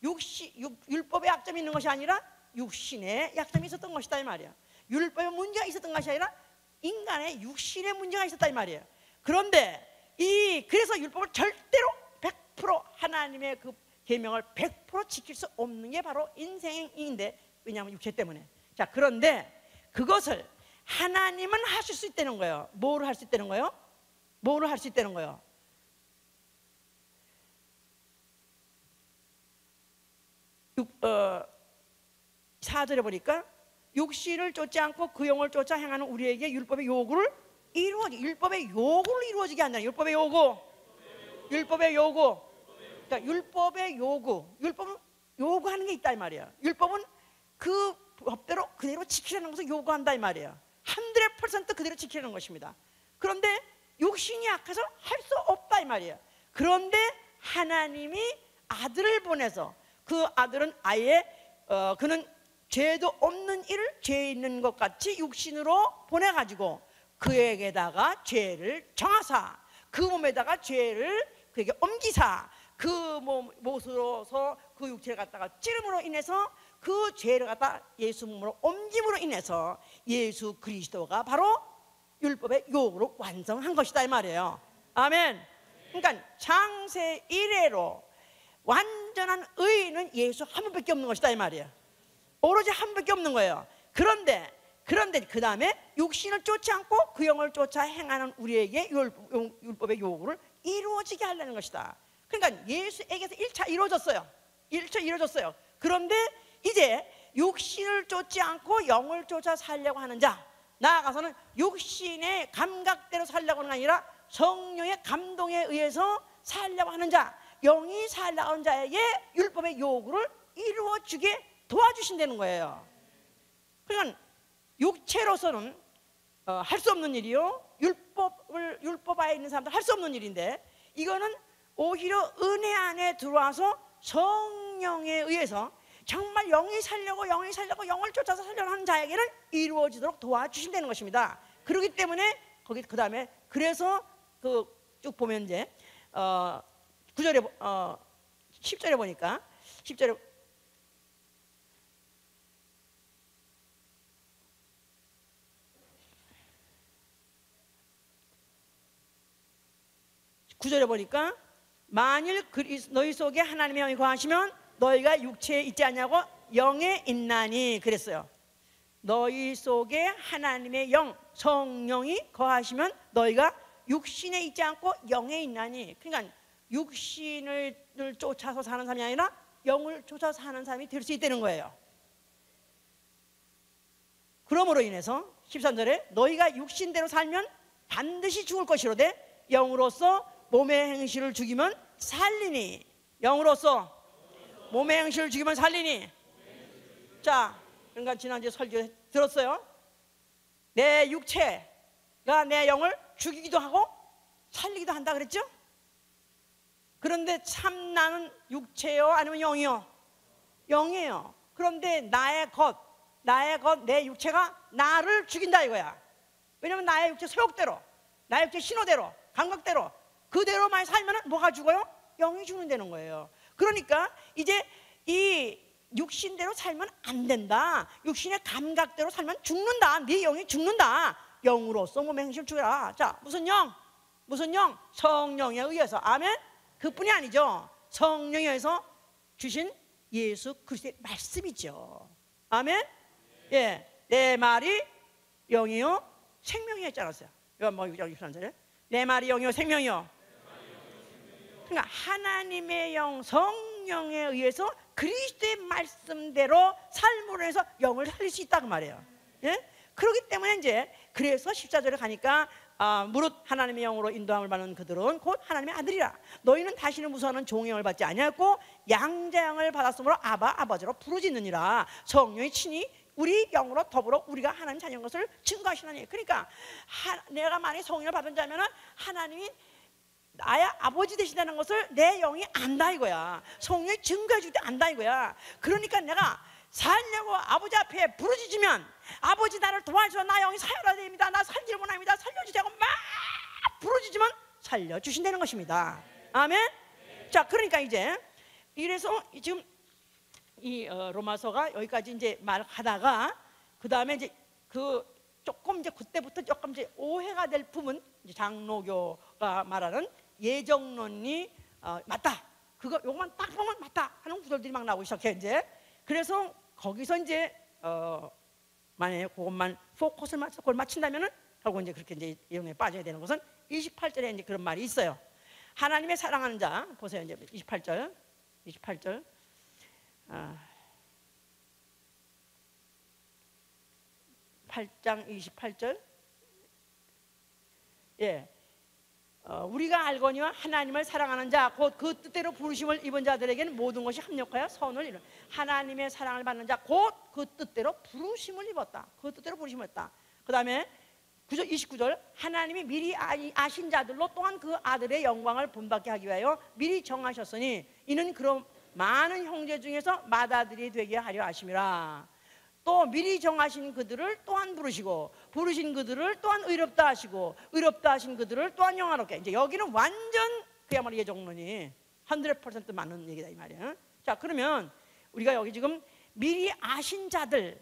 율법에 약점이 있는 것이 아니라 육신에 약점이 있었던 것이다 이 말이야. 율법에 문제가 있었던 것이 아니라 인간의 육신에 문제가 있었다 이 말이에요. 그런데 그래서 율법을 절대로 100% 하나님의 그 계명을 100% 지킬 수 없는 게 바로 인생인데, 왜냐하면 육체 때문에. 자, 그런데 그것을 하나님은 하실 수 있다는 거예요. 뭐를 할 수 있다는 거예요? 뭐를 할 수 있다는 거예요? 4절에 보니까 육신을 쫓지 않고 그 영을 쫓아 행하는 우리에게 율법의 요구를 율법의 요구를 이루어지게 한다. 율법의 요구. 그러니까 율법의 요구. 율법은 요구하는 게 있다 이 말이야. 율법은 그 법대로 그대로 지키라는 것을 요구한다 이 말이에요. 100% 그대로 지키라는 것입니다. 그런데 육신이 약해서 할 수 없다 이 말이에요. 그런데 하나님이 아들을 보내서, 그 아들은 아예 그는 죄도 없는 이를 죄 있는 것 같이 육신으로 보내가지고 그에게다가 죄를 정하사, 그 몸에다가 죄를 그에게 옮기사, 그 못으로서 그 육체를 갖다가 찌름으로 인해서 그 죄를 갖다 예수 몸으로 옮김으로 인해서 예수 그리스도가 바로 율법의 요구로 완성한 것이다 이 말이에요. 아멘. 그러니까 창세 이래로 완전한 의인은 예수 한 분밖에 없는 것이다 이 말이에요. 오로지 한 분밖에 없는 거예요. 그런데 그 다음에 육신을 쫓지 않고 그 영을 쫓아 행하는 우리에게 율법의 요구를 이루어지게 하려는 것이다. 그러니까 예수에게서 1차 이루어졌어요. 1차 이루어졌어요. 그런데 이제 육신을 쫓지 않고 영을 쫓아 살려고 하는 자, 나아가서는 육신의 감각대로 살려고 하는 게 아니라 성령의 감동에 의해서 살려고 하는 자, 영이 살려고 하는 자에게 율법의 요구를 이루어주게 도와주신다는 거예요. 그러니까 육체로서는 할 수 없는 일이요, 율법 아래 있는 사람들 할 수 없는 일인데, 이거는 오히려 은혜 안에 들어와서 성령에 의해서 정말 영이 살려고 영을 쫓아서 살려고 하는 자에게는 이루어지도록 도와주신다는 것입니다. 그렇기 때문에 거기 그 다음에 그래서 그 쭉 보면 이제 9절에 10절에 보니까 10절에 9절에 보니까 만일 너희 속에 하나님의 영이 거하시면 너희가 육체에 있지 않냐고 영에 있나니 그랬어요. 너희 속에 하나님의 영 성령이 거하시면 너희가 육신에 있지 않고 영에 있나니. 그러니까 육신을 쫓아서 사는 사람이 아니라 영을 쫓아서 사는 사람이 될 수 있다는 거예요. 그러므로 인해서 13절에 너희가 육신대로 살면 반드시 죽을 것이로되 영으로서 몸의 행실을 죽이면 살리니. 영으로서 몸의 행실을 죽이면 살리니. 자, 그러니까 지난주에 설교 들었어요. 내 육체가 내 영을 죽이기도 하고 살리기도 한다 그랬죠? 그런데 참 나는 육체요 아니면 영이요? 영이에요. 그런데 나의 것 내 육체가 나를 죽인다 이거야. 왜냐면 나의 육체 소욕대로, 나의 육체 신호대로, 감각대로 그대로만 살면 뭐가 죽어요? 영이 죽는다는 거예요. 그러니까 이제 이 육신대로 살면 안 된다. 육신의 감각대로 살면 죽는다. 네 영이 죽는다. 영으로서 몸의 행실을 죽여라. 자, 무슨 영? 무슨 영? 성령에 의해서. 아멘. 그뿐이 아니죠. 성령에 의해서 주신 예수 그리스도의 말씀이죠. 아멘. 예, 내 말이 영이요 생명이 했지 않았어요? 요한복음 6장 23절에 내 말이 영이요 생명이요. 그러니까 하나님의 영 성령에 의해서 그리스도의 말씀대로 삶으로 해서 영을 살릴 수 있다고 말해요. 예? 그렇기 때문에 이제 그래서 14절에 가니까 무릇 하나님의 영으로 인도함을 받는 그들은 곧 하나님의 아들이라. 너희는 다시는 무서워하는 종의 영을 받지 아니하였고 양자영을 받았으므로 아바 아버지로 부르짖느니라. 성령이 친히 우리 영으로 더불어 우리가 하나님 자녀인 것을 증거하시나니. 그러니까 내가 만약 성령을 받은 자면은 하나님이 나의 아버지 되시다는 것을 내 영이 안다 이거야. 성령이 증거해 줄 때 안다 이거야. 그러니까 내가 살려고 아버지 앞에 부르짖으면 아버지 나를 도와주셔. 나 영이 사혈화 됩니다. 나 살기를 원합니다. 살려주자고 막 부르짖으면 살려주신다는 것입니다. 아멘. 자, 그러니까 이제 이래서 지금 이 로마서가 여기까지 이제 말하다가 그 다음에 이제 그 조금 이제 그때부터 조금 이제 오해가 될 부분, 이제 장로교가 말하는 예정론이 맞다. 그거 요것만 딱 보면 맞다 하는 구절들이 막 나오기 시작해 이제. 그래서 거기서 이제 만약에 그것만 포커스를 맞춰서 그걸 맞춘다면은 결국 이제 그렇게 이제 이용에 빠져야 되는 것은 28절에 이제 그런 말이 있어요. 하나님의 사랑하는 자 보세요. 이제 28절 8장 28절. 예. 우리가 알거니와 하나님을 사랑하는 자 곧 그 뜻대로 부르심을 입은 자들에게는 모든 것이 합력하여 선을 이룬. 하나님의 사랑을 받는 자 곧 그 뜻대로 부르심을 입었다. 그 뜻대로 부르심을 했다. 그 다음에 29절 하나님이 미리 아신 자들로 또한 그 아들의 영광을 본받게 하기 위하여 미리 정하셨으니 이는 그런 많은 형제 중에서 맏아들이 되게 하려 하심이라. 또 미리 정하신 그들을 또한 부르시고 부르신 그들을 또한 의롭다 하시고 의롭다 하신 그들을 또한 영화롭게. 이제 여기는 완전 그야말로 예정론이 100% 맞는 얘기다 이 말이야. 자, 그러면 우리가 여기 지금 미리 아신 자들을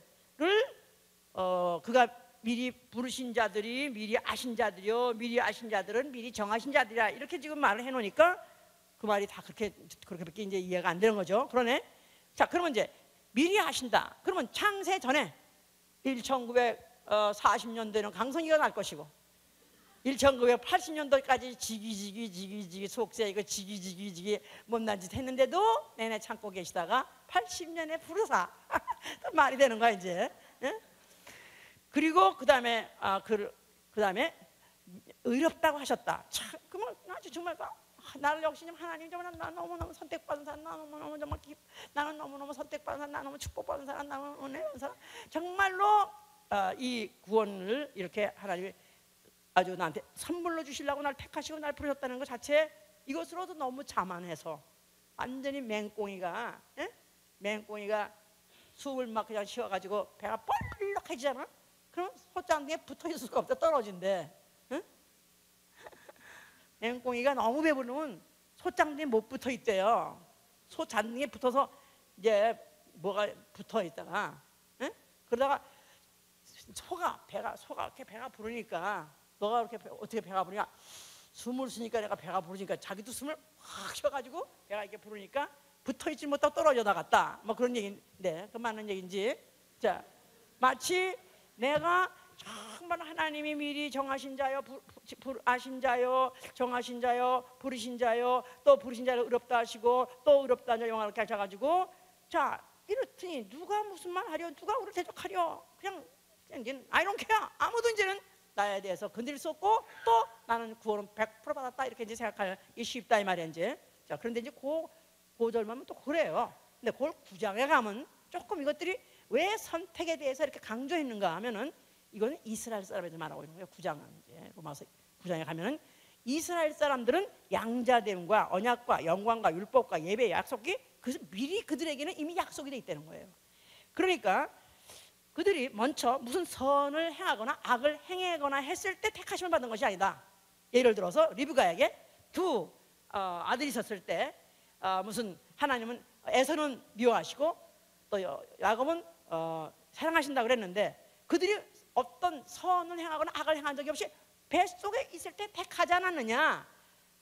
그가 미리 부르신 자들이 미리 아신 자들이요 미리 아신 자들은 미리 정하신 자들이라 이렇게 지금 말을 해놓으니까 그 말이 다 그렇게밖에 이제 이해가 안 되는 거죠. 그러네. 자, 그러면 이제 미리 아신다. 그러면 창세 전에 1940년도에는 강성기가 날 것이고 1980년도까지 지기지기 속세 이거 지기지기 못난 짓 했는데도 내내 참고 계시다가 80년에 부르사 말이 되는 거야 이제. 예? 그리고 그 다음에 의롭다고 하셨다. 참, 그러면 아주 정말 나를 역시 하나님 정말 나 너무너무 선택받은 사람, 나는 너무너무 선택받은 사람, 나는 너무 축복받은 사람, 나는 은혜 받은 사람. 정말로 이 구원을 이렇게 하나님이 아주 나한테 선물로 주시려고 날 택하시고 날 부르셨다는 것 자체 이것으로도 너무 자만해서 완전히 맹꽁이가 숨을 막 그냥 쉬어가지고 배가 뻘럭해지잖아. 그럼 소장대에 붙어 있을 수가 없어. 떨어진대. 응? 맹꽁이가 너무 배부르면 소장대에 못 붙어 있대요. 소장대에 붙어서 이제 뭐가 붙어 있다가, 응? 그러다가 소가 이렇게 배가 부르니까, 너가 이렇게 어떻게 배가 부르냐? 숨을 쉬니까 내가 배가 부르니까 자기도 숨을 확 쉬어가지고 배가 이렇게 부르니까 붙어 있지 못하고 떨어져 나갔다. 뭐 그런 얘기인데, 그 맞는 얘기인지. 자, 마치 내가 정말 하나님이 미리 정하신 자요, 아신 자요, 정하신 자요, 부르신 자요, 또 부르신 자를 의롭다 하시고 또 의롭다 하자 영화롭게 하셔가지고, 자 이렇더니 누가 무슨 말 하려, 누가 우리를 대적하려, 그냥 이제 I don't care. 아무도 이제는 나에 대해서 건드릴 수 없고 또 나는 구원은 100% 받았다, 이렇게 이제 생각하기 쉽다 이 말이야 이제. 자, 그런데 이제 고절만 또 그래요. 근데 그걸 9장에 가면 조금 이것들이 왜 선택에 대해서 이렇게 강조했는가 하면은, 이거는 이스라엘 사람에서 말하고 있는 거예요. 9장은 이제 로마서 9장에 가면은 이스라엘 사람들은 양자됨과 언약과 영광과 율법과 예배의 약속이 그래서 미리 그들에게는 이미 약속이 돼 있다는 거예요. 그러니까 그들이 먼저 무슨 선을 행하거나 악을 행하거나 했을 때 택하심을 받은 것이 아니다. 예를 들어서 리브가에게 두 아들이 있었을 때 무슨 하나님은 에서는 미워하시고 또 야곱은 사랑하신다고 그랬는데, 그들이 어떤 선을 행하거나 악을 행한 적이 없이 뱃속에 있을 때 택하지 않았느냐.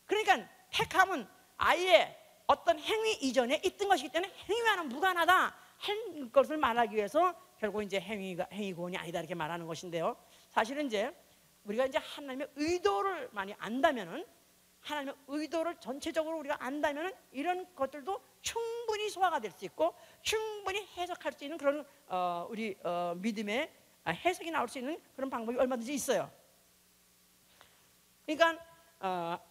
그러니까 택함은 아예 어떤 행위 이전에 있던 것이기 때문에 행위와는 무관하다 한 것을 말하기 위해서 결국 이제 행위 구원이 아니다 이렇게 말하는 것인데요. 사실은 이제 우리가 이제 하나님의 의도를 많이 안다면은, 하나님의 의도를 전체적으로 우리가 안다면은 이런 것들도 충분히 소화가 될 수 있고 충분히 해석할 수 있는 그런 우리 믿음의 해석이 나올 수 있는 그런 방법이 얼마든지 있어요. 그러니까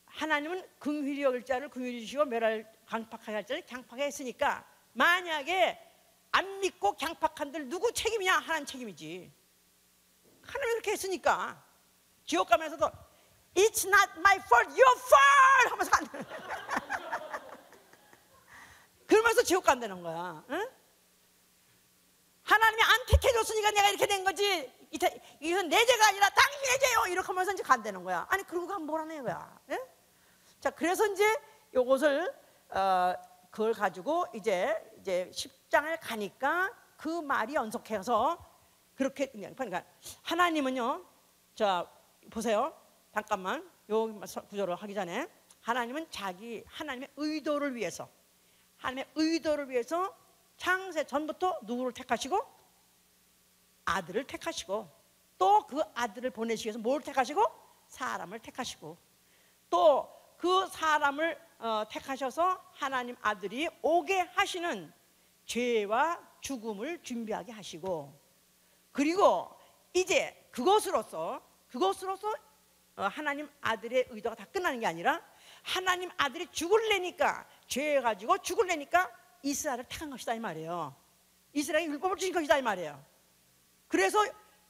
하나님은 긍휼히 여길 자를 긍휼히 주시고 멸할 강팍하게 할 자를 강팍하게 했으니까, 만약에 안 믿고 강팍한들 누구 책임이냐? 하나님 책임이지. 하나님이 그렇게 했으니까. 지옥 가면서도 It's not my fault, your fault 하면서 그러면서 지옥 간다는 거야. 응? 하나님이 안 택해줬으니까 내가 이렇게 된 거지, 이건 내 죄가 아니라 당신의 죄요, 이렇게 하면서 이제 간다는 거야. 아니 그러고 가면 뭐라는 거야. 응? 자, 그래서 이제 요것을 그걸 가지고 이제 10장을 가니까 그 말이 연속해서 그렇게, 그러니까 하나님은요, 자 보세요. 잠깐만 요 구절을 하기 전에, 하나님은 하나님의 의도를 위해서, 하나님의 의도를 위해서 창세 전부터 누구를 택하시고? 아들을 택하시고, 또 그 아들을 보내시기 위해서 뭘 택하시고? 사람을 택하시고, 또 그 사람을 택하셔서 하나님 아들이 오게 하시는 죄와 죽음을 준비하게 하시고, 그리고 이제 그것으로서 하나님 아들의 의도가 다 끝나는 게 아니라, 하나님 아들이 죽을래니까, 죄 가지고 죽을래니까 이스라엘을 택한 것이다 이 말이에요. 이스라엘이 율법을 주신 것이다 이 말이에요. 그래서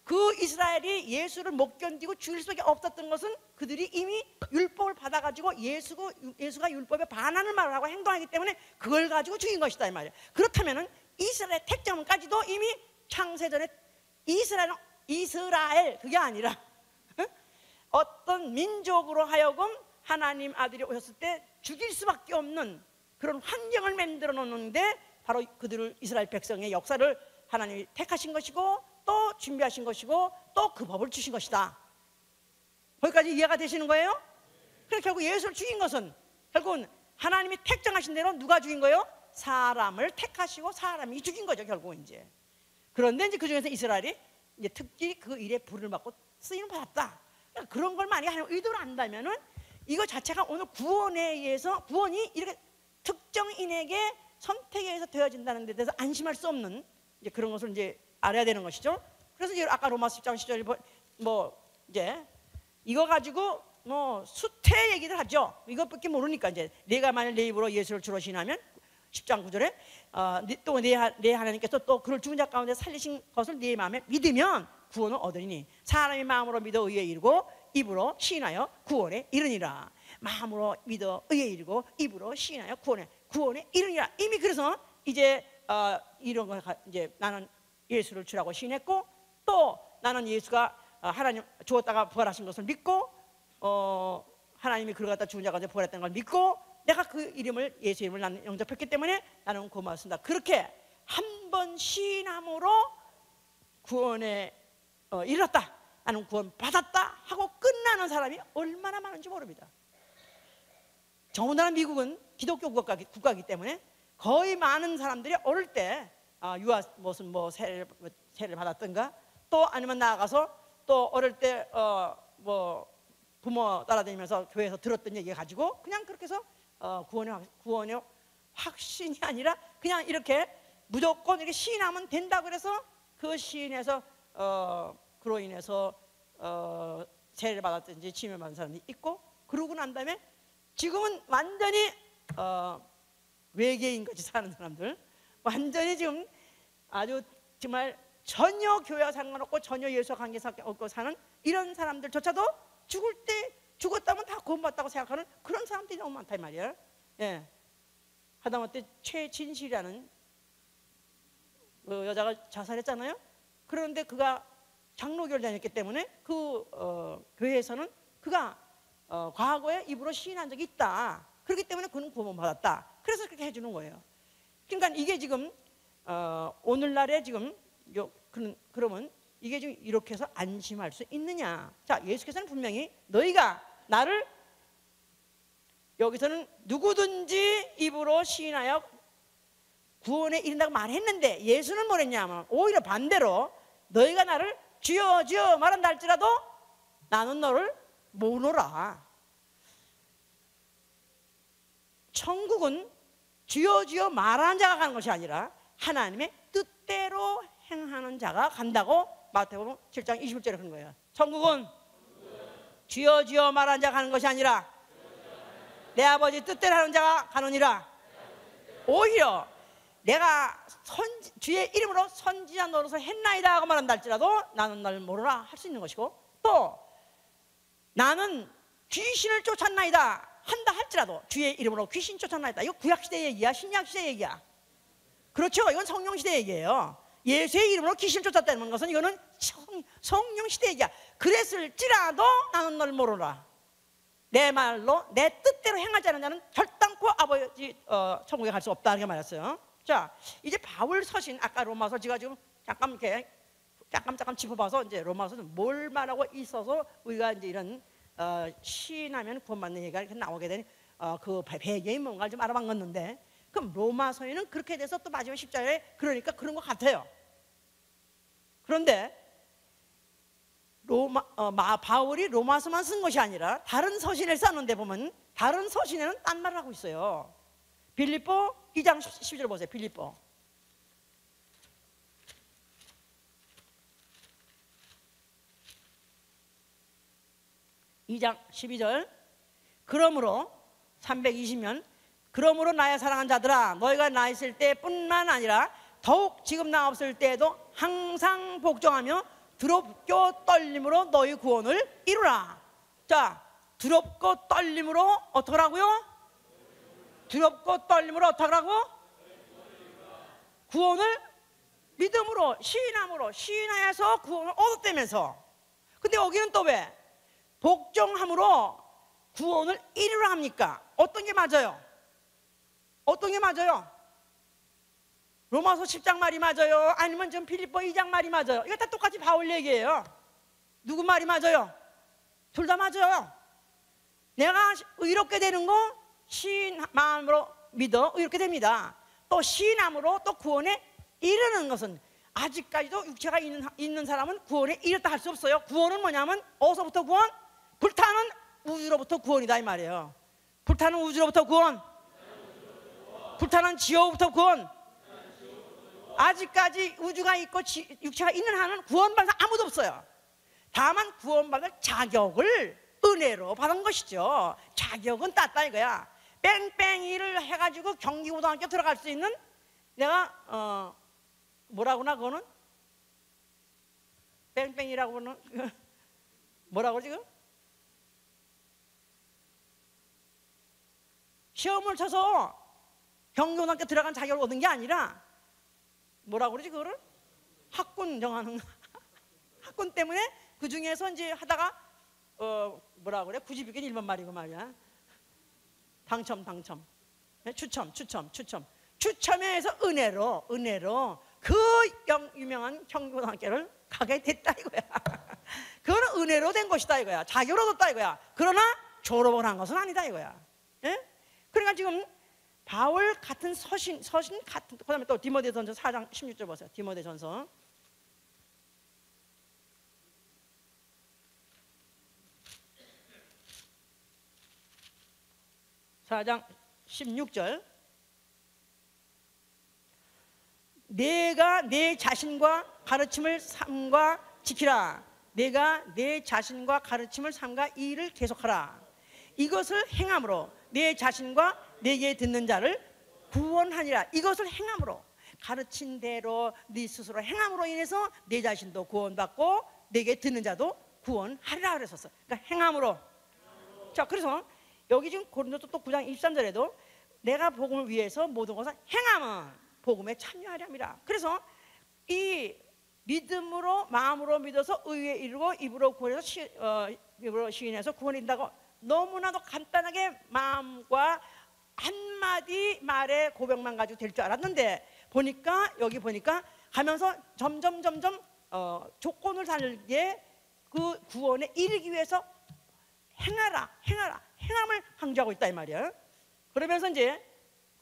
그 이스라엘이 예수를 못 견디고 죽일 수밖에 없었던 것은 그들이 이미 율법을 받아가지고 예수가 율법에 반하는 말을 하고 행동하기 때문에 그걸 가지고 죽인 것이다 이 말이에요. 그렇다면 이스라엘의 택정까지도 이미 창세전에 이스라엘 그게 아니라 어떤 민족으로 하여금 하나님 아들이 오셨을 때 죽일 수밖에 없는 그런 환경을 만들어 놓는데, 바로 그들을, 이스라엘 백성의 역사를 하나님이 택하신 것이고 또 준비하신 것이고 또 그 법을 주신 것이다. 거기까지 이해가 되시는 거예요? 그래서 결국 예수를 죽인 것은 결국은 하나님이 택정하신 대로 누가 죽인 거예요? 사람을 택하시고 사람이 죽인 거죠 결국은 이제. 그런데 이제 그 중에서 이스라엘이 이제 특히 그 일에 불을 받고 쓰임을 받았다. 그러니까 그런 걸 많이 하나님 의도를 안다면은 이거 자체가 오늘 구원에 의해서, 구원이 이렇게 특정인에게 선택에 의해서 되어진다는 데 대해서 안심할 수 없는 이제 그런 것을 이제 알아야 되는 것이죠. 그래서 이제 아까 로마서 10장 10절 이제 이거 가지고 수태 얘기를 하죠. 이것밖에 모르니까 이제 내가 만약 내 입으로 예수를 주로 신하면 10장 9절에 또 내 하나님께서 또 그를 죽은 자 가운데 살리신 것을 네 마음에 믿으면 구원을 얻으리니 사람이 마음으로 믿어 의에 이르고 입으로 시인하여 구원에 이르니라. 마음으로 믿어 의에 이르고 입으로 시인하여 구원에 이르니라. 이미 그래서 이제 이런 거 이제 나는 예수를 주라고 시인했고, 또 나는 예수가 하나님 죽었다가 부활하신 것을 믿고, 하나님이 그를 갖다 죽은 자가 이제 부활했다는 걸 믿고, 내가 그 이름을, 예수 이름을 나는 영접했기 때문에 나는 고맙습니다. 그렇게 한 번 시인함으로 구원에 이뤘다, 나는 구원 받았다 하고 끝나는 사람이 얼마나 많은지 모릅니다. 더군다나 미국은 기독교 국가이기 때문에 거의 많은 사람들이 어릴 때 유아 무슨 뭐 세례를 받았던가, 또 아니면 나아가서 또 어릴 때 뭐 부모 따라다니면서 교회에서 들었던 얘기 가지고 그냥 그렇게 해서 구원의 확신이 아니라 그냥 이렇게 무조건 이렇게 시인하면 된다고 그래서 그 시인에서 그로 인해서 세례를 받았든지 침을 받은 사람이 있고, 그러고 난 다음에 지금은 완전히 외계인같이 사는 사람들, 완전히 지금 아주 정말 전혀 교회와 상관없고 전혀 예수와 관계 없고 사는 이런 사람들조차도 죽을 때 죽었다면 다 구원받았다고 생각하는 그런 사람들이 너무 많다 이 말이에요. 예. 하다못해 최진실이라는 그 여자가 자살했잖아요. 그런데 그가 장로교를 다녔기 때문에 그 교회에서는 그가 과거에 입으로 시인한 적이 있다. 그렇기 때문에 그는 구원받았다. 그래서 그렇게 해주는 거예요. 그러니까 이게 지금 오늘날에 지금 그러면 이게 지금 이렇게 해서 안심할 수 있느냐? 자, 예수께서는 분명히 너희가 나를, 여기서는 누구든지 입으로 시인하여 구원에 이른다고 말했는데, 예수는 뭐랬냐면 오히려 반대로 너희가 나를 주여 주여 말한다 할지라도 나는 너를 모르노라. 천국은 주여 주여 말하는 자가 가는 것이 아니라 하나님의 뜻대로 행하는 자가 간다고 마태복음 7장 21절에 그런 거예요. 천국은 주여 주여 말하는 자가 가는 것이 아니라 내 아버지 뜻대로 하는 자가 가느니라. 오히려 내가 주의 이름으로 선지자 노릇을 했나이다 하고 말한다 할지라도 나는 널 모르라 할 수 있는 것이고, 또 나는 귀신을 쫓았나이다 한다 할지라도 주의 이름으로 귀신 쫓았나이다. 이거 구약시대 얘기야, 신약시대 얘기야. 그렇죠? 이건 성령시대 얘기예요. 예수의 이름으로 귀신을 쫓았다는 것은 이거는 성령시대 얘기야. 그랬을지라도 나는 널 모르라. 내 말로 내 뜻대로 행하지 않는 자는 결단코 아버지 천국에 갈 수 없다 이렇게 말했어요. 자, 이제 바울 서신, 아까 로마서 제가 지금 잠깐 이렇게 잠깐 짚어봐서 이제 로마서는 뭘 말하고 있어서 우리가 이제 이런 시인하면 구원받는 얘기가 이렇게 나오게 된 그 배경이 뭔가를 좀 알아봤는데, 그럼 로마서에는 그렇게 돼서 또 마지막 10절에 그러니까 그런 것 같아요. 그런데 바울이 로마서만 쓴 것이 아니라 다른 서신을 썼는데 보면 다른 서신에는 딴 말을 하고 있어요. 빌립보 2장 12절 보세요. 빌립보 2장 12절. 그러므로 320년 그러므로 나의 사랑하는 자들아, 너희가 나 있을 때뿐만 아니라 더욱 지금 나 없을 때에도 항상 복종하며 두렵고 떨림으로 너희 구원을 이루라. 자, 두렵고 떨림으로 어떡하라고요? 두렵고 떨림으로 어떡하라고? 구원을 믿음으로, 시인함으로, 시인하여서 구원을 얻었다면서. 근데 여기는 또 왜? 복종함으로 구원을 이루라 합니까? 어떤 게 맞아요? 어떤 게 맞아요? 로마서 10장 말이 맞아요? 아니면 좀 필립보 2장 말이 맞아요? 이거 다 똑같이 바울 얘기예요. 누구 말이 맞아요? 둘 다 맞아요. 내가 의롭게 되는 거 시인 마음으로 믿어 의롭게 됩니다. 또 시인함으로 또 구원에 이르는 것은, 아직까지도 육체가 있는 사람은 구원에 이르다 할 수 없어요. 구원은 뭐냐면 어디서부터 구원? 불타는 우주로부터 구원이다 이 말이에요. 불타는 우주로부터 구원, 불타는 지옥부터 구원. 아직까지 우주가 있고 육체가 있는 한은 구원받은 사람 아무도 없어요. 다만 구원받을 자격을 은혜로 받은 것이죠. 자격은 땄다 이거야. 뺑뺑이를 해가지고 경기고등학교 들어갈 수 있는, 내가 뭐라고나 그거는 뺑뺑이라고 하는 뭐라고 지금? 시험을 쳐서 경기고등학교 들어간 자격을 얻은 게 아니라 뭐라고 그러지 그거를? 학군 정하는 학군 때문에 그 중에서 이제 하다가 뭐라고 그래? 90일간 일반 말이고 말이야. 당첨 추첨에 해서 은혜로 그 유명한 경고등학교를 가게 됐다 이거야. 그거는 은혜로 된 것이다 이거야. 자격을 얻었다 이거야. 그러나 졸업을 한 것은 아니다 이거야. 예? 그러니까 지금 바울 같은 서신 같은, 그 다음에 또 디모데전서 4장 16절 보세요. 디모데전서 4장 16절. 내가 내 자신과 가르침을 삼가 지키라. 내가 내 자신과 가르침을 삼가 이 일을 계속하라. 이것을 행함으로 내 자신과 내게 듣는 자를 구원하니라. 이것을 행함으로, 가르친 대로 네 스스로 행함으로 인해서 내 자신도 구원받고 내게 듣는 자도 구원하리라 그랬었어. 그러니까 행함으로. 자, 그래서 여기 지금 고린도서 또 9장 23절에도 내가 복음을 위해서 모든 것을 행함은 복음에 참여하렴이라. 그래서 이 믿음으로, 마음으로 믿어서 의에 이르고 입으로 입으로 시인해서 구원인다고 너무나도 간단하게 마음과 한마디 말의 고백만 가지고 될 줄 알았는데, 여기 보니까 가면서 점점 조건을 달게 그 구원에 이르기 위해서 행함을 강조하고 있다 이 말이야. 그러면서 이제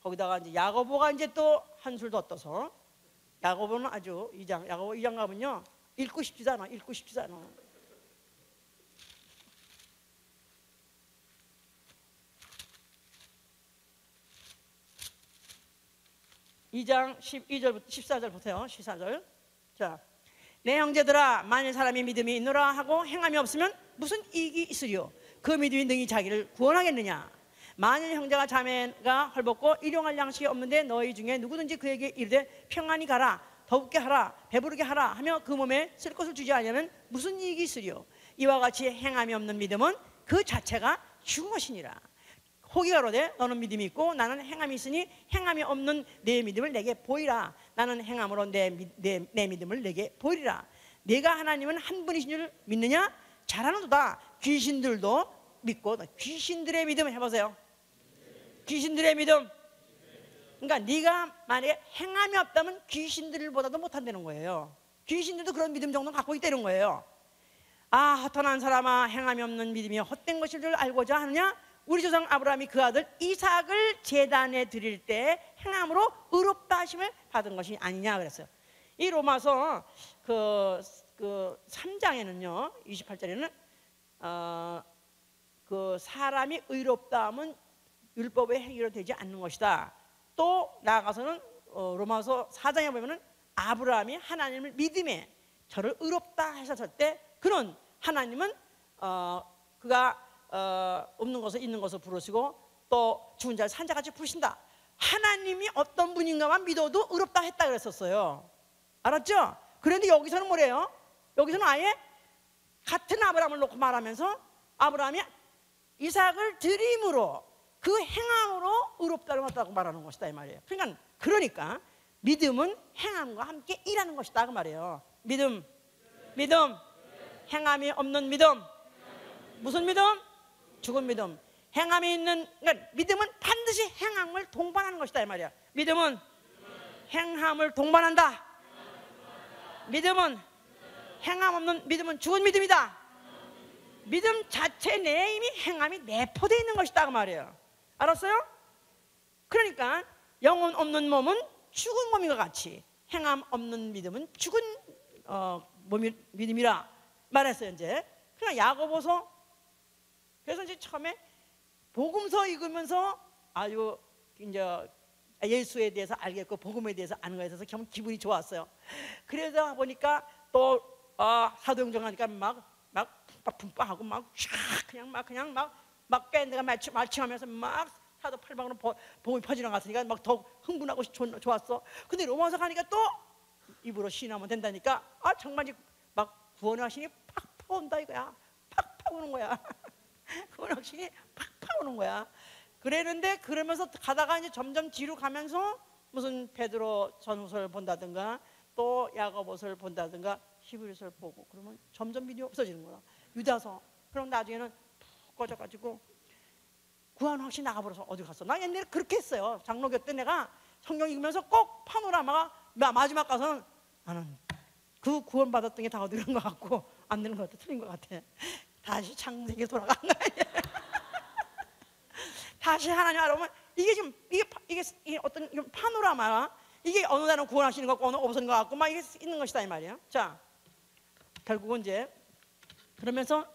거기다가 이제 야고보가 이제 또 한술 더 떠서, 야고보는 아주 야고보 2장 가면요 읽고 싶지도 않아. 2장 12절부터 14절 보세요. 14절. 자, 내 형제들아, 만일 사람이 믿음이 있노라 하고 행함이 없으면 무슨 이익이 있으리요? 그 믿음이 능히 자기를 구원하겠느냐? 만일 형제가 자매가 헐벗고 일용할 양식이 없는데 너희 중에 누구든지 그에게 이르되 평안히 가라, 더욱게 하라, 배부르게 하라 하며 그 몸에 쓸 것을 주지 않으면 무슨 이익이 있으리요? 이와 같이 행함이 없는 믿음은 그 자체가 죽은 것이니라. 혹이 가로되 너는 믿음이 있고 나는 행함이 있으니 행함이 없는 내 믿음을 내게 보이라. 나는 행함으로 내 믿음을 내게 보이리라. 내가 하나님은 한 분이신 줄 믿느냐? 잘하는도다. 귀신들도 믿고. 귀신들의 믿음 해보세요. 귀신들의 믿음. 그러니까 네가 만약에 행함이 없다면 귀신들보다도 못한다는 거예요. 귀신들도 그런 믿음 정도는 갖고 있다는 거예요. 아, 허탄한 사람아, 행함이 없는 믿음이 헛된 것일 줄 알고자 하느냐? 우리 조상 아브라함이 그 아들 이삭을 제단에 드릴 때 행함으로 의롭다 하심을 받은 것이 아니냐 그랬어요. 이 로마서 그 3장에는요 28절에는 그 사람이 의롭다 하면 율법의 행위로 되지 않는 것이다. 또 나아가서는 로마서 4장에 보면은 아브라함이 하나님을 믿음에 저를 의롭다 하셨을 때 그는 하나님은 그가 없는 것을 있는 것을 부르시고 또 죽은 자를 산자같이 부르신다. 하나님이 어떤 분인가만 믿어도 의롭다 했다 그랬었어요. 알았죠? 그런데 여기서는 뭐래요? 여기서는 아예 같은 아브라함을 놓고 말하면서 아브라함이 이삭을 드림으로 그 행함으로 의롭다를 했다고 말하는 것이다 이 말이에요. 그러니까 믿음은 행함과 함께 일하는 것이다 그 말이에요. 믿음 행함이 없는 믿음. 무슨 믿음? 죽은 믿음. 행함이 있는, 그러니까 믿음은 반드시 행함을 동반하는 것이다 이 말이야. 믿음은 행함을 동반한다. 믿음은 행함 없는 믿음은 죽은 믿음이다. 믿음 자체 내에 이미 행함이 내포되어 있는 것이다 그 말이에요. 알았어요? 그러니까 영혼 없는 몸은 죽은 몸인과 같이 행함 없는 믿음은 죽은 믿음이라 말했어요 이제. 그러니까 야고보서, 그래서 이제 처음에 복음서 읽으면서 아주 이제 예수에 대해서 알겠고 복음에 대해서 아는 것에 대해서 참 기분이 좋았어요. 그러다 보니까 또 사도행전 하니까 막 분파하고 그냥 막 밴드가 말칭하면서 막 사도 팔방으로 복음이 퍼지는 것 같으니까 막 더 흥분하고 좋았어. 근데 로마서 가니까 또 입으로 시인하면 된다니까 정말 막 구원의 확신이 팍팍 온다 이거야. 팍팍 오는 거야. 구원의 확신이 팍팍 오는 거야. 그러면서 가다가 이제 점점 뒤로 가면서 무슨 베드로 전후서를 본다든가 또 야고보서를 본다든가 히브리서를 보고 그러면 점점 믿음이 없어지는 거야. 유다서. 그럼 나중에는 푹 꺼져가지고 구한 확신 나가버려서 어디 갔어? 나 옛날에 그렇게 했어요. 장로교 때 내가 성경 읽으면서 꼭 파노라마가 마지막 가서는 나는 그 구원받았던 게 다 어디 간 것 같고 안 되는 것 같아. 틀린 것 같아. 다시 창세기에 돌아간 거야. 다시 하나님 알아보면 이게 지금 이게 어떤 파노라마, 이게 어느 날은 구원하시는 것 같고 어느 없어진 것 같고 막 이게 있는 것이다 이 말이에요. 자, 결국은 이제 그러면서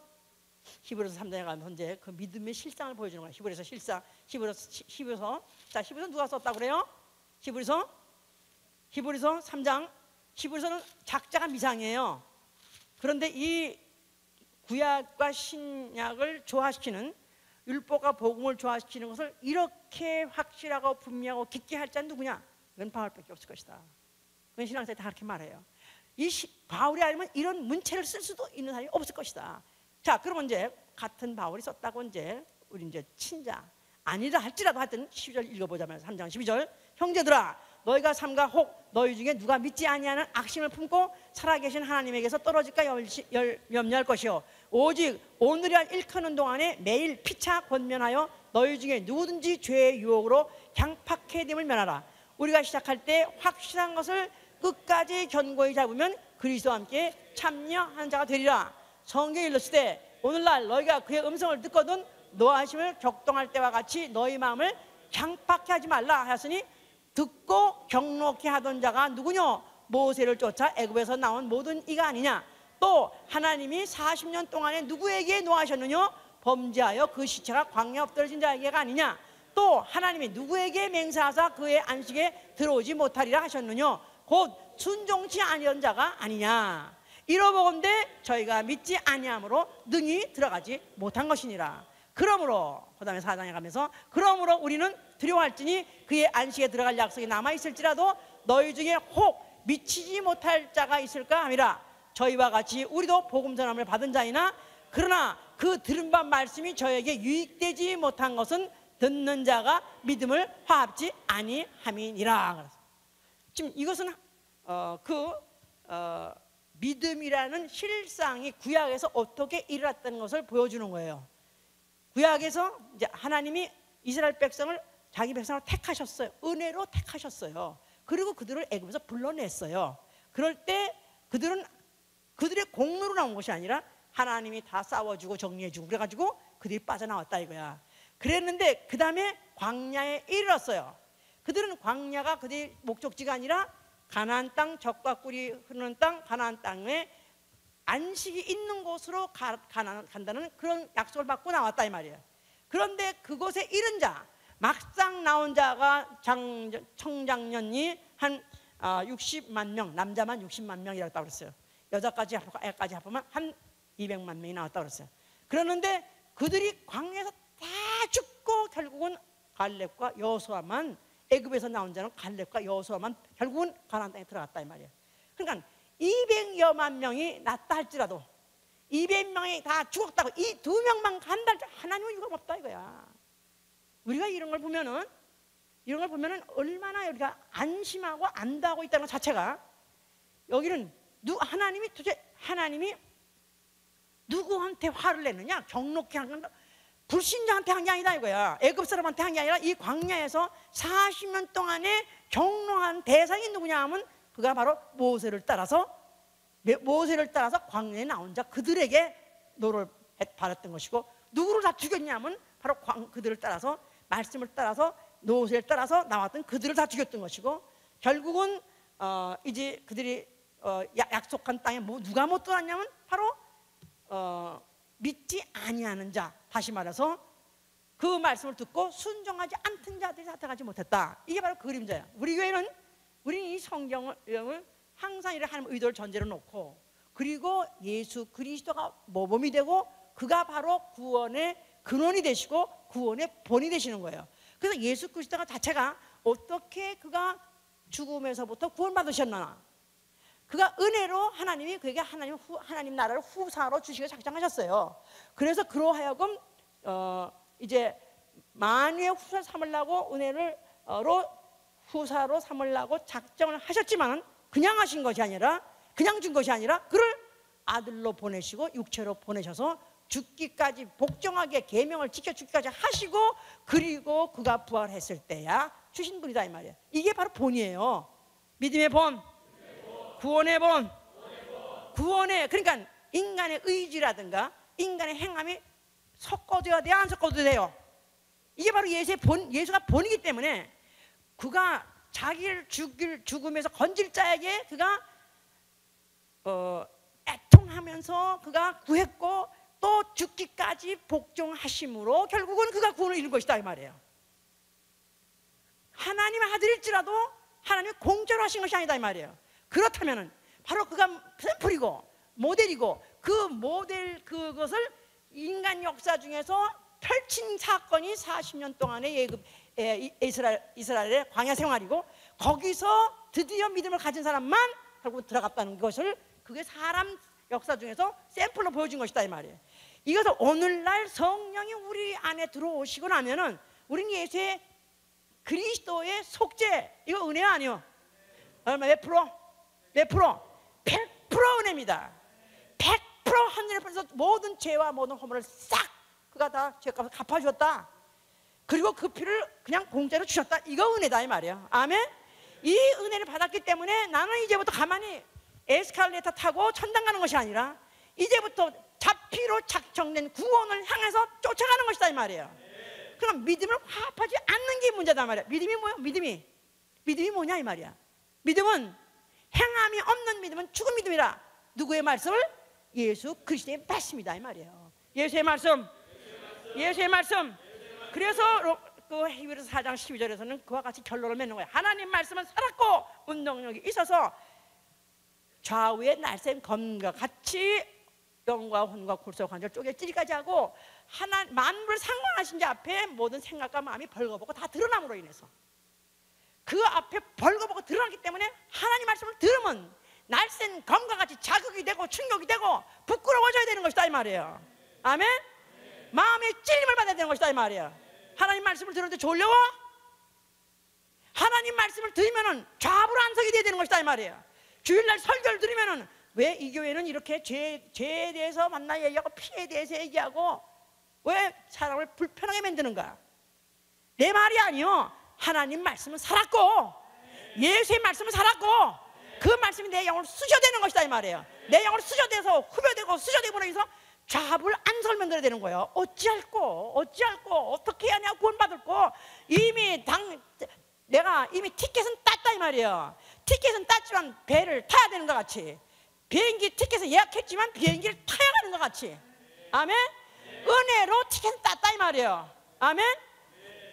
히브리서 3장에 가면 이제 그 믿음의 실상을 보여주는 거야. 히브리서 실상, 히브리서. 자, 히브리서 누가 썼다고 그래요? 히브리서 3장. 히브리서는 작자가 미상이에요. 그런데 이 구약과 신약을 조화시키는, 율법과 복음을 조화시키는 것을 이렇게 확실하고 분명하고 깊게 할 자는 누구냐? 그건 바울밖에 없을 것이다. 그건 신앙사에 다 그렇게 말해요. 바울이 알면 이런 문체를 쓸 수도 있는 사람이 없을 것이다. 자, 그러면 이제 같은 바울이 썼다고 이제 우리 이제 친자 아니라 할지라도 하여튼 12절 읽어보자면 3장 12절. 형제들아, 너희가 삼가 혹 너희 중에 누가 믿지 아니하는 악심을 품고 살아계신 하나님에게서 떨어질까 염려할 것이요, 오직 오늘이란 일컫는 동안에 매일 피차 권면하여 너희 중에 누구든지 죄의 유혹으로 강팍해됨을 면하라. 우리가 시작할 때 확실한 것을 끝까지 견고히 잡으면 그리스도와 함께 참여하는 자가 되리라. 성경에 일렀으되 오늘날 너희가 그의 음성을 듣거든 노하심을 격동할 때와 같이 너희 마음을 강팍해 하지 말라 하였으니 듣고 경록히 하던 자가 누구뇨? 모세를 쫓아 애굽에서 나온 모든 이가 아니냐? 또 하나님이 40년 동안에 누구에게 노하셨느냐? 범죄하여 그 시체가 광야에 엎드러진 자에게가 아니냐? 또 하나님이 누구에게 맹세하사 그의 안식에 들어오지 못하리라 하셨느냐? 곧 순종치 아니한 자가 아니냐? 이러보건대 저희가 믿지 아니함으로 능히 들어가지 못한 것이니라. 그러므로 그 다음에 4장에 가면서 그러므로 우리는 두려워할지니 그의 안식에 들어갈 약속이 남아있을지라도 너희 중에 혹 미치지 못할 자가 있을까 함이라. 저희와 같이 우리도 복음 전함을 받은 자이나 그러나 그 들은 바 말씀이 저에게 유익되지 못한 것은 듣는 자가 믿음을 화합지 아니함이니라. 지금 이것은 믿음이라는 실상이 구약에서 어떻게 일어났다는 것을 보여주는 거예요. 구약에서 이제 하나님이 이스라엘 백성을 자기 백성을 택하셨어요. 은혜로 택하셨어요. 그리고 그들을 애굽에서 불러냈어요. 그럴 때 그들의 공로로 나온 것이 아니라 하나님이 다 싸워주고 정리해주고 그래가지고 그들이 빠져나왔다 이거야. 그랬는데 그 다음에 광야에 이르렀어요. 그들은 광야가 그들의 목적지가 아니라 가나안 땅, 젖과 꿀이 흐르는 땅, 가나안 땅에 안식이 있는 곳으로 간다는 그런 약속을 받고 나왔다 이 말이에요. 그런데 그곳에 이른 자, 막상 나온 자가 청장년이 한 60만 명, 남자만 60만 명이라고 그랬어요. 여자까지 애까지 합하면 한 200만 명이 나왔다고 그랬어요. 그러는데 그들이 광야에서 다 죽고 결국은 갈렙과 여호수아만, 애굽에서 나온 자는 갈렙과 여호수아만 결국은 가나안 땅에 들어갔다 이 말이에요. 그러니까 200여만 명이 났다 할지라도 200명이 다 죽었다고 이 두 명만 간다 할지 하나님은 유감없다 이거야. 우리가 이런 걸 보면은 얼마나 우리가 안심하고 안다하고 있다는 것 자체가, 여기는 하나님이 누구한테 화를 내느냐? 경록히 한 건 불신자한테 한 게 아니다 이거야. 애굽 사람한테 한 게 아니라 이 광야에서 40년 동안에 경로한 대상이 누구냐 하면 그가 바로 모세를 따라서 광야에 나온 자 그들에게 노를 받았던 것이고, 누구를 다 죽였냐면 바로 그들을 따라서 말씀을 따라서 모세를 따라서 나왔던 그들을 다 죽였던 것이고, 결국은 이제 그들이 약속한 땅에 누가 못 들어왔냐면 바로 믿지 아니하는 자, 다시 말해서 그 말씀을 듣고 순종하지 않던 자들이 다 들어가지 못했다. 이게 바로 그 그림자야. 우리는 이 성경을 항상 이런 하나님의 의도를 전제로 놓고, 그리고 예수 그리스도가 모범이 되고 그가 바로 구원의 근원이 되시고 구원의 본이 되시는 거예요. 그래서 예수 그리스도가 자체가 어떻게 그가 죽음에서부터 구원받으셨나, 그가 은혜로 하나님이 그에게 하나님 나라를 후사로 주시기를 작정하셨어요. 그래서 그러하여금 이제 만유의 후사를 삼으려고 은혜로 후사로 삼으려고 작정을 하셨지만 그냥 하신 것이 아니라, 그냥 준 것이 아니라 그를 아들로 보내시고 육체로 보내셔서 죽기까지 복종하게 계명을 지켜 죽기까지 하시고, 그리고 그가 부활했을 때야 주신 분이다 이 말이에요. 이게 바로 본이에요. 믿음의 본, 구원의 본. 구원의, 그러니까 인간의 의지라든가 인간의 행함이 섞어져야 돼요, 안 섞어도 돼요? 이게 바로 예수의 본, 예수가 본이기 때문에 그가 자기를 죽음에서 건질 자에게 그가 애통하면서 그가 구했고 또 죽기까지 복종하심으로 결국은 그가 구원을 이룬 것이다 이 말이에요. 하나님의 아들일지라도 하나님이 공짜로 하신 것이 아니다 이 말이에요. 그렇다면 바로 그가 샘플이고 모델이고, 그 모델 그것을 인간 역사 중에서 펼친 사건이 40년 동안의 이스라엘의 광야 생활이고, 거기서 드디어 믿음을 가진 사람만 결국 들어갔다는 것을, 그게 사람 역사 중에서 샘플로 보여준 것이다 이 말이에요. 이것을 오늘날 성령이 우리 안에 들어오시고 나면은 우리는 예수의 그리스도의 속죄, 이거 은혜야 아니요? 얼마? 몇 프로? 몇 프로? 100% 은혜입니다. 100% 하늘에서 모든 죄와 모든 허물을 싹 그가 다 죄값을 갚아주었다. 그리고 그 피를 그냥 공짜로 주셨다. 이거 은혜다 이 말이에요. 아멘. 이 은혜를 받았기 때문에 나는 이제부터 가만히 에스컬레이터 타고 천당 가는 것이 아니라 이제부터 자피로 작정된 구원을 향해서 쫓아가는 것이다 이 말이에요. 그럼 믿음을 화합하지 않는 게 문제다 말이야. 믿음이 뭐야? 믿음이 뭐냐 이 말이야. 믿음은 행함이 없는 믿음은 죽은 믿음이라. 누구의 말씀을? 예수 그리스도의 말씀이다 이 말이에요. 예수의 말씀. 예수의 말씀. 그래서 그 히브리서 4장 12절에서는 그와 같이 결론을 맺는 거예요. 하나님 말씀은 살았고 운동력이 있어서 좌우의 날쌘 검과 같이 영과 혼과 골수와 관절 쪼개 찌리까지 하고, 만물을 상관하신 자 앞에 모든 생각과 마음이 벌거벗고 다 드러남으로 인해서, 그 앞에 벌거벗고 드러났기 때문에 하나님 말씀을 들으면 날쌘 검과 같이 자극이 되고 충격이 되고 부끄러워져야 되는 것이다 이 말이에요. 아멘. 마음의 찔림을 받아야 되는 것이다 이 말이에요. 하나님 말씀을 들었는데 졸려워? 하나님 말씀을 들으면 좌불안석이 돼야 되는 것이다 이 말이에요. 주일날 설교를 들으면 왜 이 교회는 이렇게 죄에 대해서 만나 얘기하고 피에 대해서 얘기하고 왜 사람을 불편하게 만드는가? 내 말이 아니요. 하나님 말씀은 살았고 예수의 말씀은 살았고 그 말씀이 내 영을 수저대는 것이다 이 말이에요. 내 영을 수저대서 후벼대고 수저대고 나서 좌불 안석을 만들어야 되는 거예요. 어찌할꼬 어떻게 해야 내가 구원받을 거. 내가 이미 티켓은 땄다 이 말이에요. 티켓은 땄지만 배를 타야 되는 것 같이, 비행기 티켓을 예약했지만 비행기를 타야 하는 것 같이. 아멘. 은혜로 티켓은 땄다 이 말이에요. 아멘.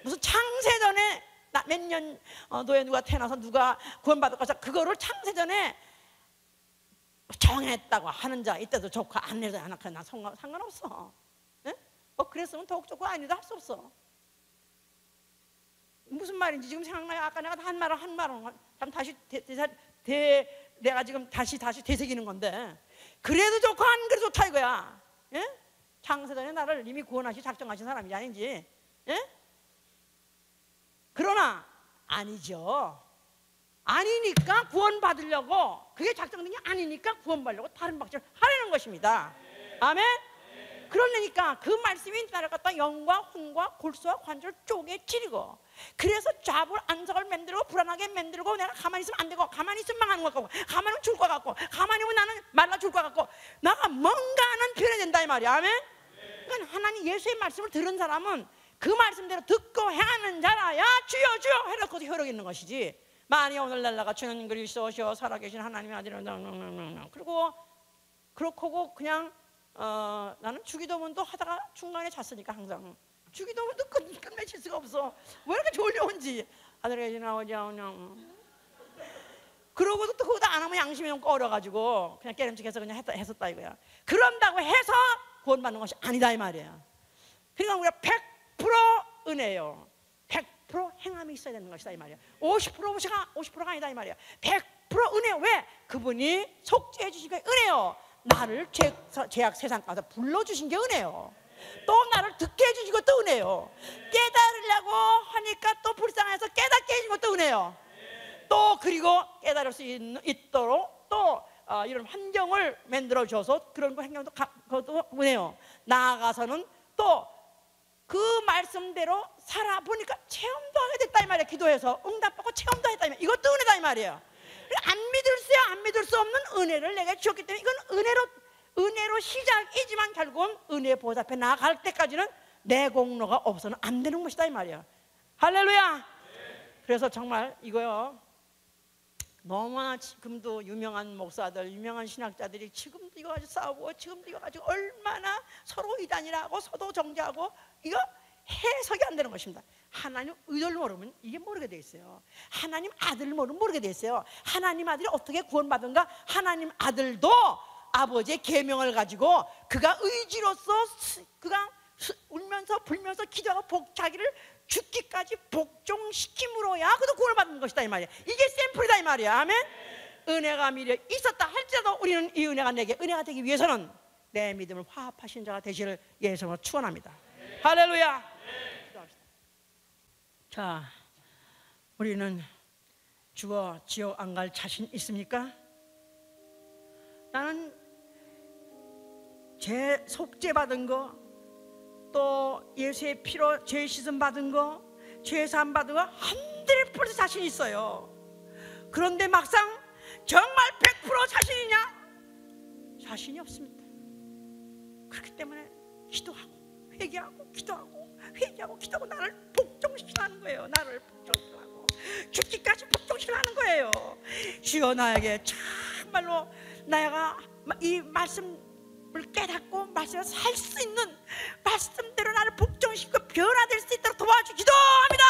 무슨 창세전에 몇 년 도에 누가 태어나서 누가 구원받을 것이다, 그거를 창세전에 정했다고 하는 자 이때도 좋고 안 해도 안 하고 나 상관없어. 네? 그랬으면 더욱 좋고 아니도 할 수 없어. 무슨 말인지 지금 생각나요? 아까 내가 한 말은 참 다시 내가 지금 다시 되새기는 건데, 그래도 좋고 안 그래도 좋다 이거야. 예? 창세전에 나를 이미 구원하시 작정하신 사람이 아닌지. 예? 그러나 아니죠. 아니니까 구원받으려고, 그게 작정된 게 아니니까 구원받으려고 다른 방식을 하려는 것입니다. 아멘. 그러니까 그 말씀이 나를 갖다 영과 혼과 골수와 관절을 쪼개 찌르고, 그래서 좌불 안석을 만들고 불안하게 만들고, 내가 가만히 있으면 안 되고, 가만히 있으면 망하는 것 같고, 가만히 있으면 죽을 것 같고, 가만히 있으면 나는 말라 죽을 것 같고, 나가 뭔가 하는 표현이 된다 이 말이야. 아멘. 그러니까 하나님 예수의 말씀을 들은 사람은 그 말씀대로 듣고 행하는 자라야 주여 주여 해놓고 효력 있는 것이지. 만일 오늘날 나가 주는 그리스도시여 살아계신 하나님의 아들은 그리고 그렇고 그냥 나는 주기도문도 하다가 중간에 잤으니까 항상 주기도문도 끝맺힐 수가 없어. 왜 이렇게 졸려온지. 아들에게 나오지 그냥. 그러고도 또 그거 안 하면 양심이 너무 꺼려가지고 그냥 깨름직해서 그냥 했었다 이거야. 그런다고 해서 구원받는 것이 아니다 이 말이야. 그러니까 우리가 100% 은혜예요. 100% 행함이 있어야 되는 것이다 이 말이야. 50%가 아니다 이 말이야. 100% 은혜. 왜? 그분이 속죄해 주신 게 은혜요. 나를 죄악 세상 가서 불러주신 게 은혜요. 또 나를 듣게 해주신 것도 은혜요. 깨달으려고 하니까 또 불쌍해서 깨닫게 해준 것도 은혜요. 또 그리고 깨달을 수 있도록 또 이런 환경을 만들어 줘서 그런 행동도 그것도 은혜요. 나아가서는 또 그 말씀대로 살아보니까 체험도 하게 됐다 이 말이에요. 기도해서 응답받고 체험도 했다 이 말이에요. 이것도 은혜다 이 말이에요. 안 믿을 수 없는 은혜를 내가 주었기 때문에 이건 은혜로 시작이지만 결국은 은혜 보좌 앞에 나아갈 때까지는 내 공로가 없어서는 안 되는 것이다 이 말이에요. 할렐루야. 그래서 정말 이거요, 너무나 지금도 유명한 목사들, 유명한 신학자들이 지금도 이거 가지고 싸우고 지금도 이거 가지고 얼마나 서로 이단이라고 서로 정죄하고, 이거 해석이 안 되는 것입니다. 하나님 의도를 모르면 이게 모르게 돼 있어요. 하나님 아들을 모르면 모르게 돼 있어요. 하나님 아들이 어떻게 구원받은가? 하나님 아들도 아버지의 계명을 가지고 그가 의지로서 그가 울면서 불면서 기도하고 자기를 죽기까지 복종시킴으로야 그도 구원을 받는 것이다 이 말이야. 이게 샘플이다 이 말이야. 아멘. 은혜가 미래 있었다 할지라도 우리는 이 은혜가 내게 은혜가 되기 위해서는 내 믿음을 화합하신 자가 되시를 예수님으로 축원합니다. 할렐루야. 기도합시다. 자, 우리는 죽어 지옥 안 갈 자신 있습니까? 나는 죄 속죄 받은 거, 또 예수의 피로 죄 씻음 받은 거, 죄 사함 받은 거 100% 자신 있어요. 그런데 막상 정말 100% 자신이냐? 자신이 없습니다. 그렇기 때문에 기도하고 회개하고 기도하고 회개하고 기도하고 나를 복종시키라는 거예요. 나를 복종시키라고, 죽기까지 복종시키라는 거예요. 주여 나에게 정말로 내가 이 말씀을 깨닫고 말씀을 살 수 있는, 말씀대로 나를 복종시키고 변화될 수 있도록 도와주 기도합니다.